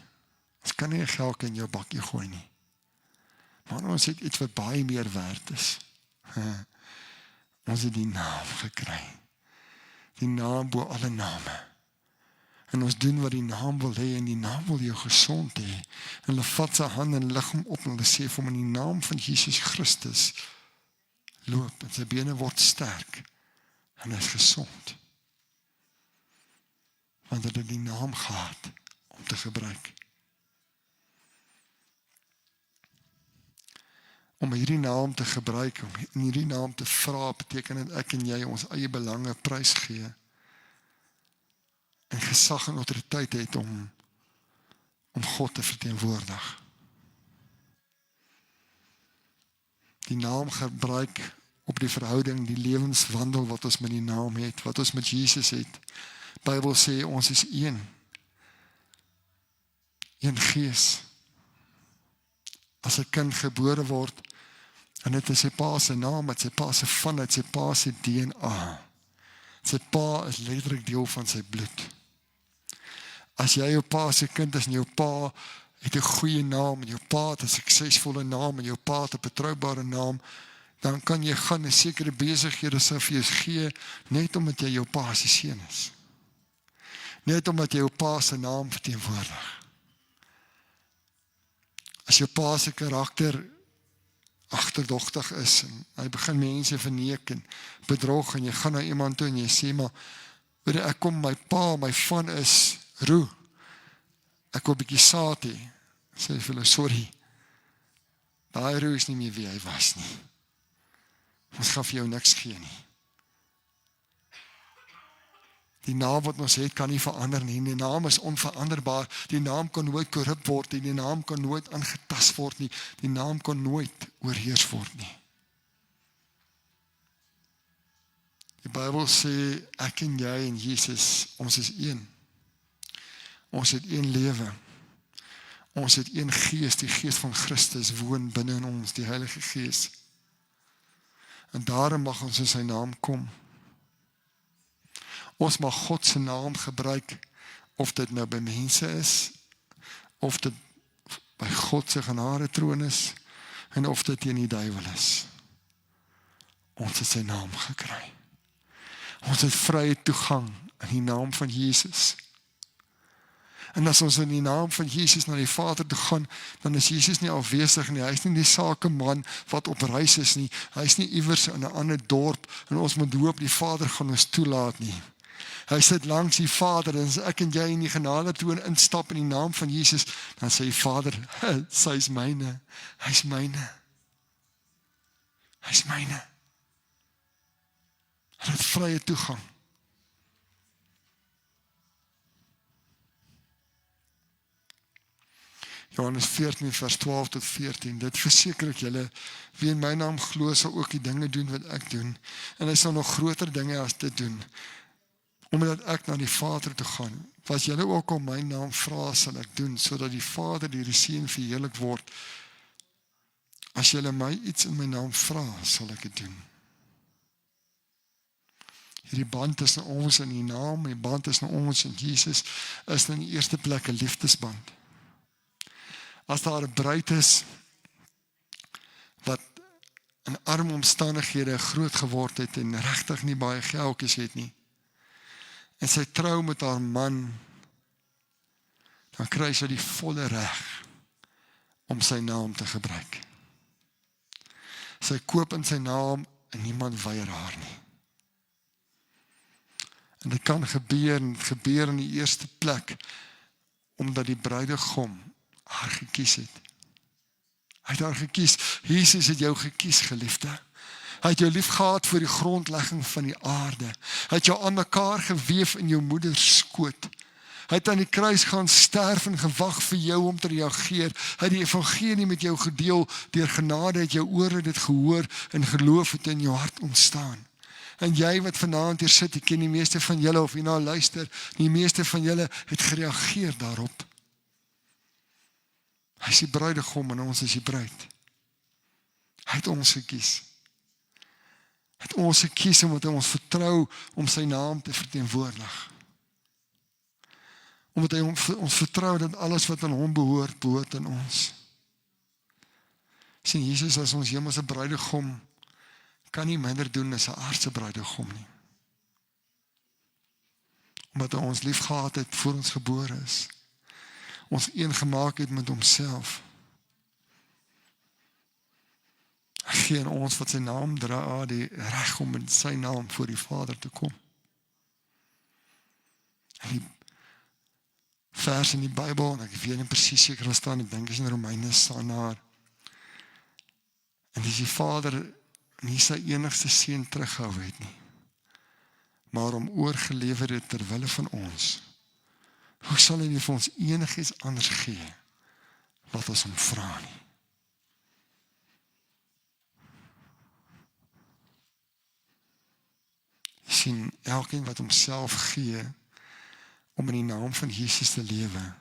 Ons kan nie 'n geldjie in jou bakkie gooi nie. Maar ons het iets wat baie meer werd is. Ons het die naam gekry. Die naam bo alle name. En ons doen wat die naam wil hê, en die naam wil jou gesond hê. En hulle vat sy hand en lig hom op, en hulle sê vir hom, in die naam van Jesus Christus, loop, en sy bene word sterk, en hy is gesond. Want hy het die naam gehad, om te gebruik. Om hierdie naam te gebruik, om in hierdie naam te vra, beteken dat ek en jy ons eie belange prys gee, en gesag en autoriteit het om God te verteenwoordig. Die naam gebruik op die verhouding, die lewenswandel wat ons met die naam het, wat ons met Jesus het. Die Bybel sê ons is een gees. As 'n kind gebore word, en dit is sy pa se naam, het sy pa se van, het sy pa se DNA. Sy pa is letterlik deel van sy bloed. As jy jou pa se kind is en jou pa het 'n goeie naam en jou pa het 'n suksesvolle naam en jou pa het 'n betroubare naam, dan kan jy gaan 'n sekere besighede sou vir jou gee net omdat jy jou pa se seun is. Net omdat jy jou pa se naam verteenwoordig. As jou pa se karakter agterdogtig is en hy begin mense verneek en bedrog en jy gaan na iemand toe en jy sê maar, weet jy, ek kom my pa, my van is Roe, ek wil 'n bietjie saad hê, sê vir hulle, sorry, daai Roe is nie meer wie hy was nie, ons gaan vir jou niks gee nie. Die naam wat ons het kan nie verander nie, die naam is onveranderbaar, die naam kan nooit korrup word nie, die naam kan nooit aangetast word nie, die naam kan nooit oorheers word nie. Die Bybel sê, ek en jy en Jesus, ons is een. Ons het een lewe. Ons het een gees, die gees van Christus woon binne in ons, die Heilige Gees. En daarom mag ons in sy naam kom. Ons mag God se naam gebruik, of dit nou by mense is, of dit by God se genade troon is, en of dit teen die duiwel is. Ons het sy naam gekry. Ons het vrye toegang in die naam van Jesus. En as ons in die naam van Jesus na die Vader toe gaan, dan is Jesus nie afwesig nie. Hy is nie die sakeman wat op reis is nie. Hy is nie iewers in 'n ander dorp en ons moet hoop die Vader gaan ons toelaat nie. Hy sit langs die Vader en as ek en jy in die genade troon instap in die naam van Jesus, dan sê die Vader, sy is myne, hy is myne. Hy is myne. Hy het vrye toegang. Johannes 14 vers 12 tot 14, dit verseker ek julle, wie in my naam glo sal ook die dinge doen wat ek doen, en hy sal nog groter dinge as dit doen, omdat ek na die Vader toe gaan. Wat julle ook om my naam vra, sal ek doen, sodat die Vader deur die Seun verheerlik word. As julle my iets in my naam vra, sal ek dit doen. Hierdie band tussen ons en die naam, die band tussen ons en Jesus, is in die eerste plek 'n liefdesband. As daar 'n bruid is, wat in arme omstandighede groot geword het, en regtig nie baie geldjies het nie, en sy trou met haar man, dan kry sy die volle reg om sy naam te gebruik. Sy koop in sy naam en niemand weier haar nie. En dit kan gebeur, en het gebeur in die eerste plek, omdat die bruidegom haar gekies het. Hy het haar gekies. Jesus het jou gekies, geliefde. Hy het jou lief gehad vir die grondlegging van die aarde. Hy het jou aan mekaar geweef in jou moeder skoot. Hy het aan die kruis gaan sterf en gewag vir jou om te reageer. Hy het die evangelie met jou gedeel, deur genade het jou ore dit gehoor en geloof het in jou hart ontstaan. En jy wat vanaand hier sit, ek ken die meeste van julle, of jy nou luister, die meeste van julle het gereageer daarop. Hy is die bruidegom en ons is die bruid. Hy het ons gekies. Hy het ons gekies omdat hy ons vertrou om sy naam te verteenwoordig. Omdat hy ons vertrou dat alles wat aan hom behoort, behoort aan ons. Sien, Jesus as ons hemelse bruidegom kan nie minder doen as 'n aardse bruidegom nie. Omdat hy ons lief gehad het voor ons gebore is. Ons een gemaak het met homself. Hy gee aan ons wat sy naam dra, die reg om in sy naam voor die Vader te kom. En die vers in die Bybel, en ek weet nie presies seker wat staan, ek dink is in Romeine staan daar. En dis die Vader nie sy enigste seun teruggehou het nie, maar hom oorgelewer het ter wille van ons. Hoe sal hy nie vir ons enigiets anders gee, wat ons hom vra nie? Jy sien, elkeen wat homself gee, om in die naam van Jesus te lewe,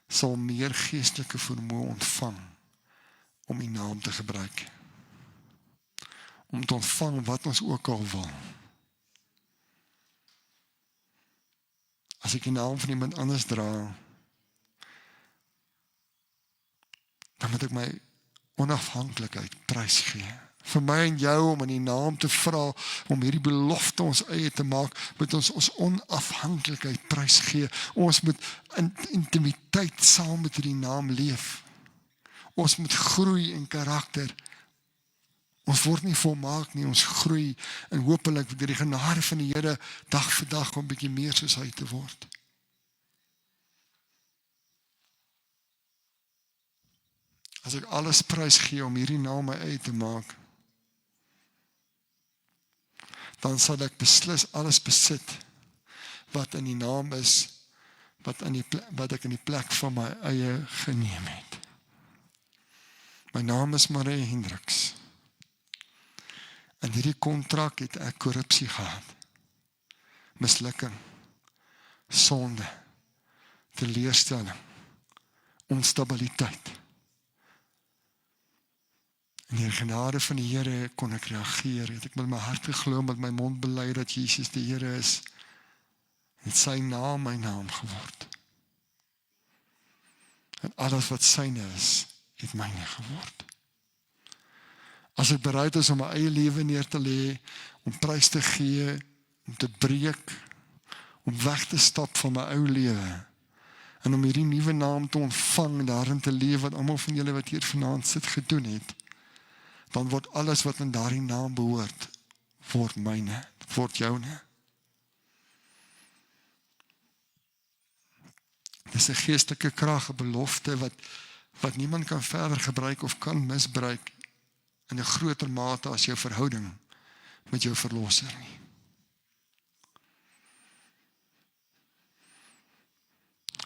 sal meer geestelike vermoë ontvang, om die naam te gebruik. Om te ontvang wat ons ook al wil. As ek die naam van iemand anders dra, dan moet ek my onafhanklikheid prys gee. Vir my en jou om in die naam te vra, om hierdie belofte ons eie te maak, moet ons onafhanklikheid prys gee. Ons moet in intimiteit saam met hierdie naam leef. Ons moet groei in karakter. Ons word nie volmaak nie, ons groei en hopelik deur die genade van die Here dag vir dag om 'n bietjie meer soos hy te word. As ek alles prys gee om hierdie naam my eie te maak, dan sal ek beslis alles besit wat in die naam is, wat ek in die plek van my eie geneem het. My naam is Marie Hendriks. In hierdie kontrak het ek korrupsie gehad. Mislukking, sonde, teleurstelling, onstabiliteit. In die genade van die Here kon ek reageer. Het ek met my hart geglo, met my mond bely dat Jesus die Here is. Het sy naam my naam geword. En alles wat syne is, het myne geword. As ek bereid is om my eie lewe neer te lê, om prys te gee, om te breek, om weg te stap van my ou lewe, en om hierdie nuwe naam te ontvang, daarin te leef, wat almal van julle wat hier vanaand sit gedoen het, dan word alles wat in daardie naam behoort, word myne, word joune. Dis 'n geestelike krag, 'n belofte wat niemand kan verder gebruik of kan misbruik in 'n groter mate as jou verhouding met jou verlosser nie.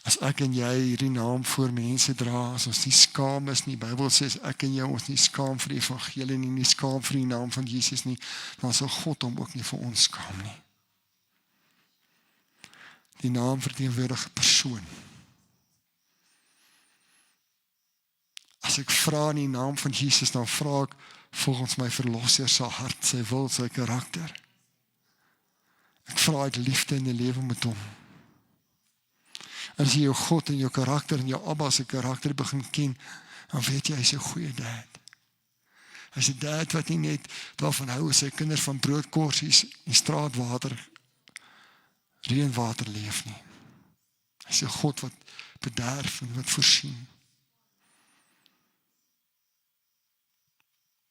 As ek en jy hierdie naam voor mense dra, as ons nie skaam is nie, die Bybel sê ek en jy ons nie skaam vir die evangelie nie skaam vir die naam van Jesus nie, dan sal God hom ook nie vir ons skaam nie. Die naam verteenwoordig 'n persoon. As ek vra in die naam van Jesus, dan vra ek volgens my verlosser se hart, sy wil, sy karakter. Ek vra uit liefde in die lewe met hom. En as jy jou God en jou karakter en jou Abba se karakter begin ken, dan weet jy, hy is 'n goeie dad. Hy is 'n dad wat nie net daarvan hou as sy kinders van broodkorsies en straatwater, reënwater leef nie. Hy is 'n God wat bederf en wat voorsien.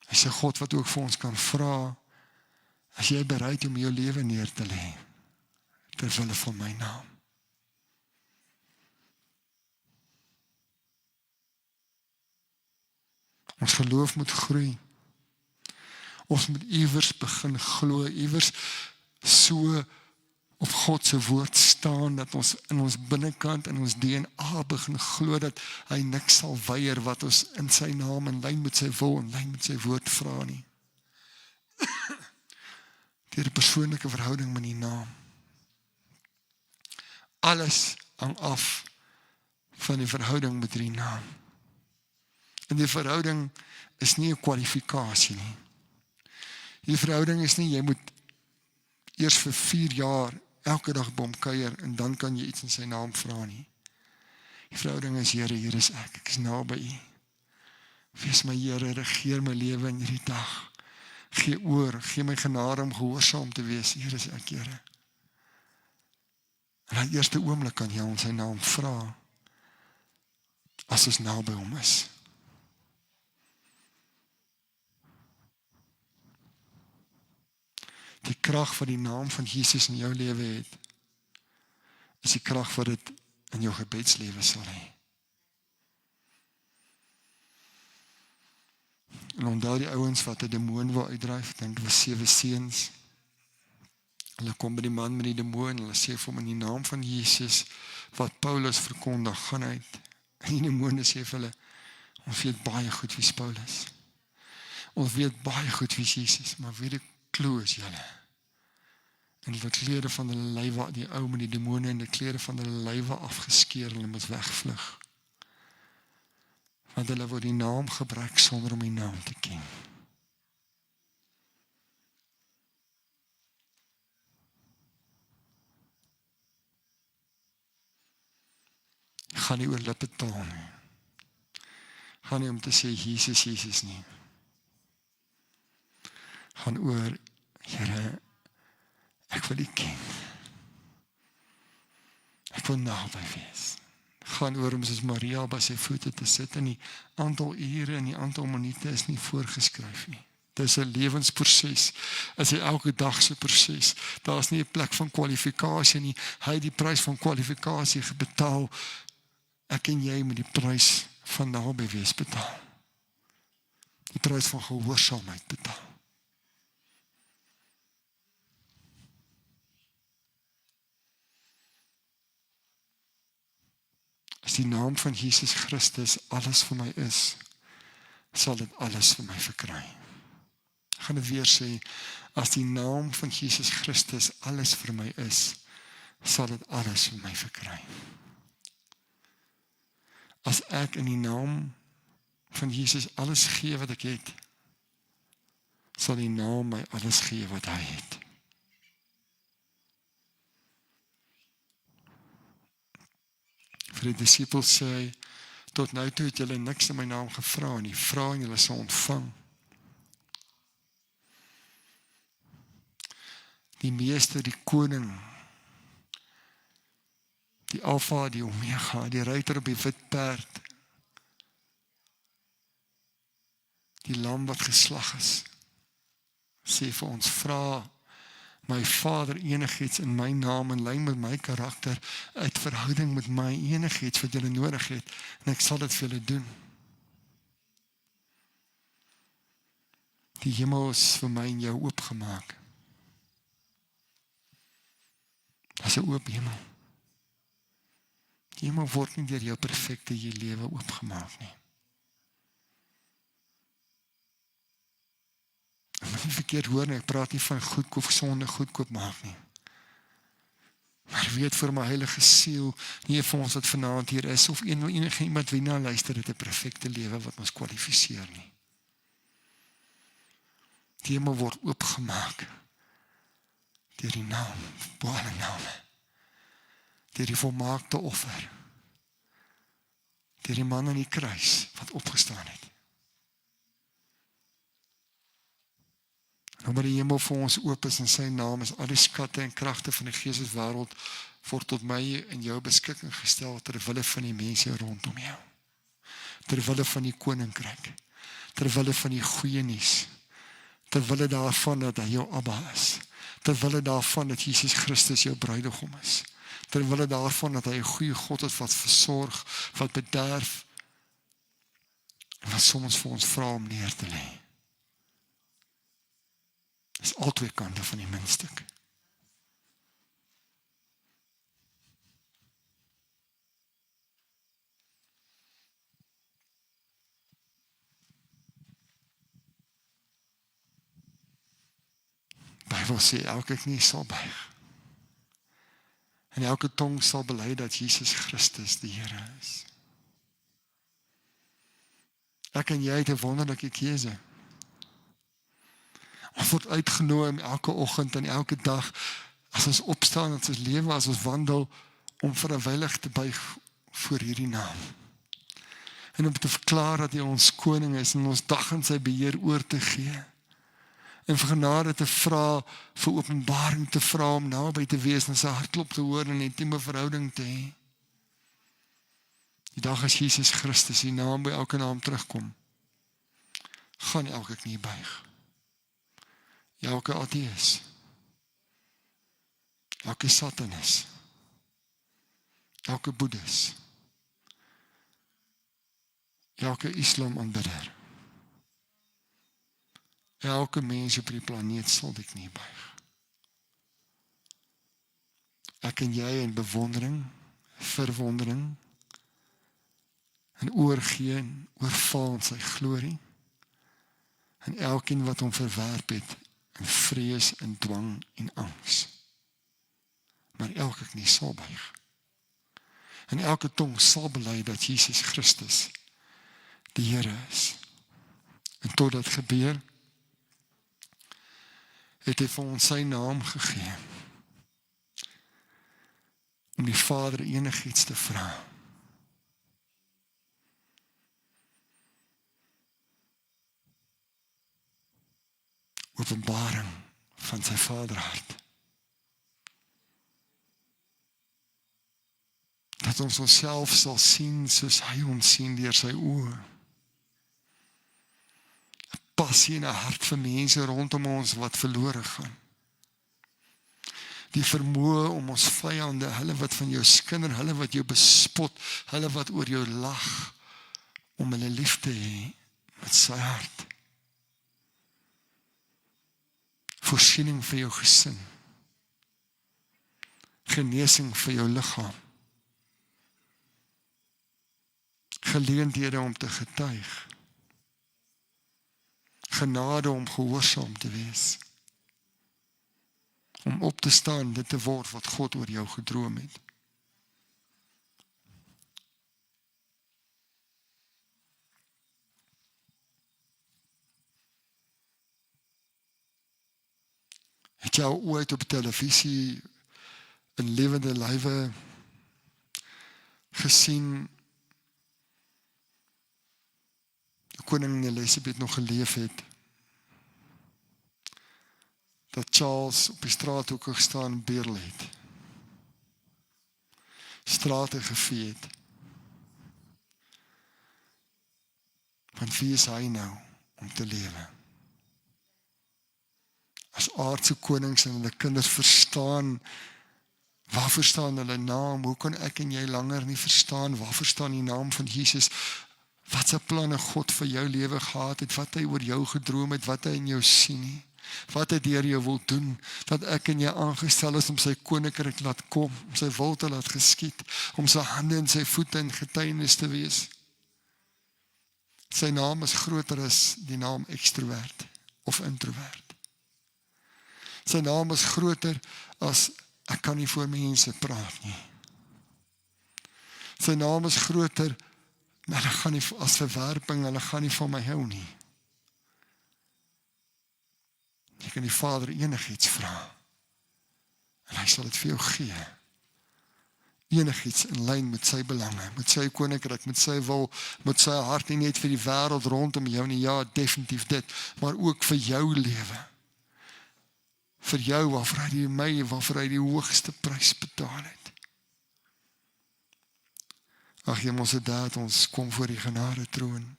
Hy is 'n God wat ook vir ons kan vra, as jy bereid om jou lewe neer te lê, ter wille van my naam. Ons geloof moet groei. Ons moet iewers begin glo, iewers so op God se woord staan, dat ons in ons binnekant, in ons DNA begin glo, dat hy niks sal weier wat ons in sy naam, in lyn met sy wil, in lyn met sy woord vra nie. Deur 'n persoonlike verhouding met die naam. Alles hang af van die verhouding met die naam. En die verhouding is nie 'n kwalifikasie nie. Die verhouding is nie, jy moet eers vir 4 jaar elke dag by hom kuier en dan kan jy iets in sy naam vra nie. Die verhouding is, Here, hier is ek is naby U. Wees my Here, regeer my lewe in hierdie dag. Gee oor, gee my genade om gehoorsaam te wees. Hier is ek, Here. En aan die eerste oomblik kan jy ons sy naam vra, as ons naby hom is. Die krag wat die naam van Jesus in jou lewe het, is die krag wat dit in jou gebedslewe sal hê. En onthou die ouens wat 'n demoon wil uitdryf, ek dink dit was 7 seuns. Hulle kom by die man met die demoon, hulle sê vir hom in die naam van Jesus, wat Paulus verkondig, gaan uit. En die demoon sê vir hulle, ons weet baie goed wie is Paulus. Ons weet baie goed wie is Jesus, maar wie die klou is julle. En die klere van hulle lywe, die ou met die demone en die klere van hulle lywe afgeskeer, hulle moet wegvlug. Want hulle word die naam gebruik sonder om die naam te ken. Gaan nie oor lippe taal nie. Gaan nie om te sê Jesus, Jesus nie. Gaan oor, Here, ek wil U ken. Ek wil naby wees. Gaan oor om soos Maria by sy voete te sit, en die aantal ure en die aantal minute is nie voorgeskryf nie. Dit is 'n lewensproses, is 'n elke dag se proses. Daar is nie 'n plek van kwalifikasie nie. Hy het die prys van kwalifikasie betaal. Ek en jy moet die prys van naby wees betaal. Die prys van gehoorsaamheid betaal. As die naam van Jesus Christus alles vir my is, sal dit alles vir my verkry. Ek gaan dit weer sê, as die naam van Jesus Christus alles vir my is, sal dit alles vir my verkry. As ek in die naam van Jesus alles gee wat ek het, sal die naam my alles gee wat hy het. Vir die disciples sê hy, tot nou toe het julle niks in my naam gevra nie, vra en julle sal ontvang. Die meester, die koning, die Alfa, die Omega, die ruiter op die wit perd, die lam wat geslag is, sê vir ons, vra my Vader enigiets in my naam, in lyn met my karakter, uit verhouding met my, enigiets wat julle nodig het, en ek sal dit vir julle doen. Die hemel is vir my en jou oopgemaak. Dit is 'n oop hemel. Die hemel word nie deur jou perfekte lewe oopgemaak nie. Ek moet nie verkeerd hoor nie, ek praat nie van goedkoop, sonde goedkoop maak nie. Maar weet vir my heilige siel, nie vir ons wat vanaand hier is, of enige iemand wie na luister, het 'n perfekte lewe wat ons kwalifiseer nie. Die hemel word oopgemaak. deur die naam, bo alle name, deur die volmaakte offer, deur die man aan die kruis, wat opgestaan het. Omdat die hemel vir ons oop is in sy naam, is al die skatte en kragte van die geesteswêreld word tot my en jou beskikking gestel terwille van die mense rondom jou. Terwille van die koninkryk. Terwille van die goeie nuus. Terwille daarvan dat hy jou Abba is. Terwille daarvan dat Jesus Christus jou bruidegom is. Terwille daarvan dat hy 'n goeie God is wat versorg, wat bederf, en wat soms vir ons vra om neer te lê. Dis al twee kante van die muntstuk. Die Bybel sê elke knie sal buig. En elke tong sal bely dat Jesus Christus die Here is. Ek en jy het 'n wonderlike keuse. Ons word uitgenooi om elke oggend en elke dag, as ons opstaan, as ons lewe, as ons wandel, om vrywillig te buig voor hierdie naam. En om te verklaar dat hy ons koning is en ons dag in sy beheer oor te gee. En vir genade te vra, vir openbaring te vra, om naby te wees en sy hartklop te hoor en 'n intieme verhouding te hê. Die dag as Jesus Christus, die naam by elke naam terugkom, gaan elke knie buig. Elke ateïs, elke satanis, elke boeddhis, elke islam aanbidder, elke mens op die planeet sal die knie buig. Ek en jy in bewondering, verwondering, en oorgee en oorval in sy glorie, en elkeen wat hom verwerp het, en vrees en dwang en angs. Maar elke knie sal buig. En elke tong sal bely dat Jesus Christus die Here is. En tot dit gebeur, het hy vir ons sy naam gegee, om die Vader enigiets te vra. Openbaring van sy Vaderhart. Dat ons onsself sal sien soos hy ons sien deur sy oë. 'n Passie en 'n hart vir mense rondom ons wat verlore gaan. Die vermoë om ons vyande, hulle wat van jou skinder, hulle wat jou bespot, hulle wat oor jou lag, om hulle lief te hê met sy hart. Voorsiening vir jou gesin. Genesing vir jou liggaam. Geleenthede om te getuig. Genade om gehoorsaam te wees. Om op te staan, dit te word wat God oor jou gedroom het. Het jy al ooit op televisie in lewende lywe gesien koningin Elizabeth nog geleef het, dat Charles op die straathoeke gestaan en bedel het, strate gevee het, want wie is hy nou om te lewe? As aardse konings en hulle kinders verstaan, waarvoor staan hulle naam? Hoe kan ek en jy langer nie verstaan, waarvoor staan die naam van Jesus? Wat se planne God vir jou lewe gehad het, wat hy oor jou gedroom het, wat hy in jou sien nie, wat hy deur jou wil doen, dat ek en jy aangestel is om sy koninkryk laat kom, om sy wil te laat geskied, om sy hande en sy voete in getuienis te wees. Sy naam is groter as die naam ekstrovert of introvert. Sy naam is groter as ek kan nie voor mense praat nie. Sy naam is groter, maar hulle gaan nie as verwerping, hulle gaan nie van my hou nie. Jy kan die Vader enigiets vra. En hy sal dit vir jou gee. Enigiets in lyn met sy belange, met sy koninkryk, met sy wil, met sy hart, nie net vir die wêreld rondom jou nie, ja, definitief dit, maar ook vir jou lewe. Vir jou, waarvoor hy die hoogste prys betaal het. Ag, Hemelse Daad, ons kom voor die genade troon.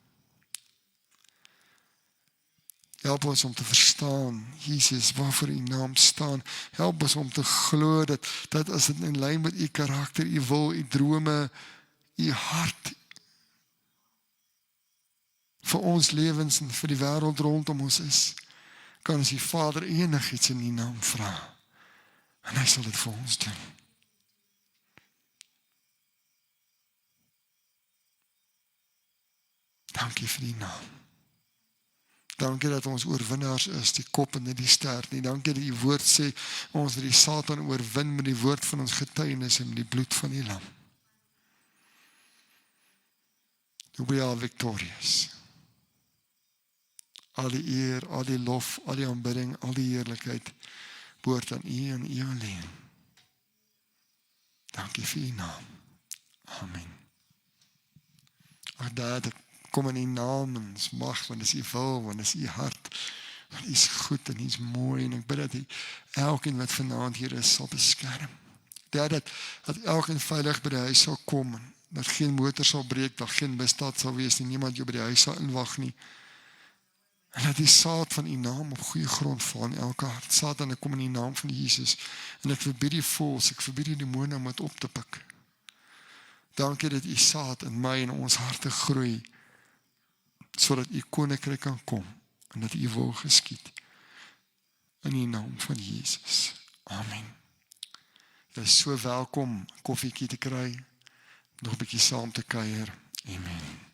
Help ons om te verstaan, Jesus, waarvoor U naam staan. Help ons om te glo dat as dit in lyn met U karakter, U wil, U drome, U hart vir ons lewens en vir die wêreld rondom ons is, kan ons die Vader enigiets in U naam vra. En hy sal dit vir ons doen. Dankie vir die naam. Dankie dat ons oorwinnaars is, die kop en nie die stert nie. Dankie dat U woord sê, ons het die Satan oorwin met die woord van ons getuienis en met die bloed van die lam. We are victorious. Al die eer, al die lof, al die aanbidding, al die heerlikheid behoort aan U en U alleen. Dankie vir U naam. Amen. Ag Daad, ek kom in U naam en ons mag, want dis U wil, want dis U hart, want U is goed en U is mooi, en ek bid dat U elkeen wat vanaand hier is, sal beskerm. Dat elkeen veilig by die huis sal kom, en dat geen motor sal breek, dat geen misdaad sal wees, nie niemand jou by die huis sal inwag nie, en dat die saad van U naam op goeie grond val in elke hart. Satan, ek kom in die naam van Jesus, en ek verbied die voels, ek verbied die demone om het op te pik. Dankie dat U saad in my en ons harte groei, sodat U koninkryk kan kom, en dat U wil geskied, in die naam van Jesus. Amen. Jy is so welkom, koffiekie te kry, nog 'n bietjie saam te kuier. Amen.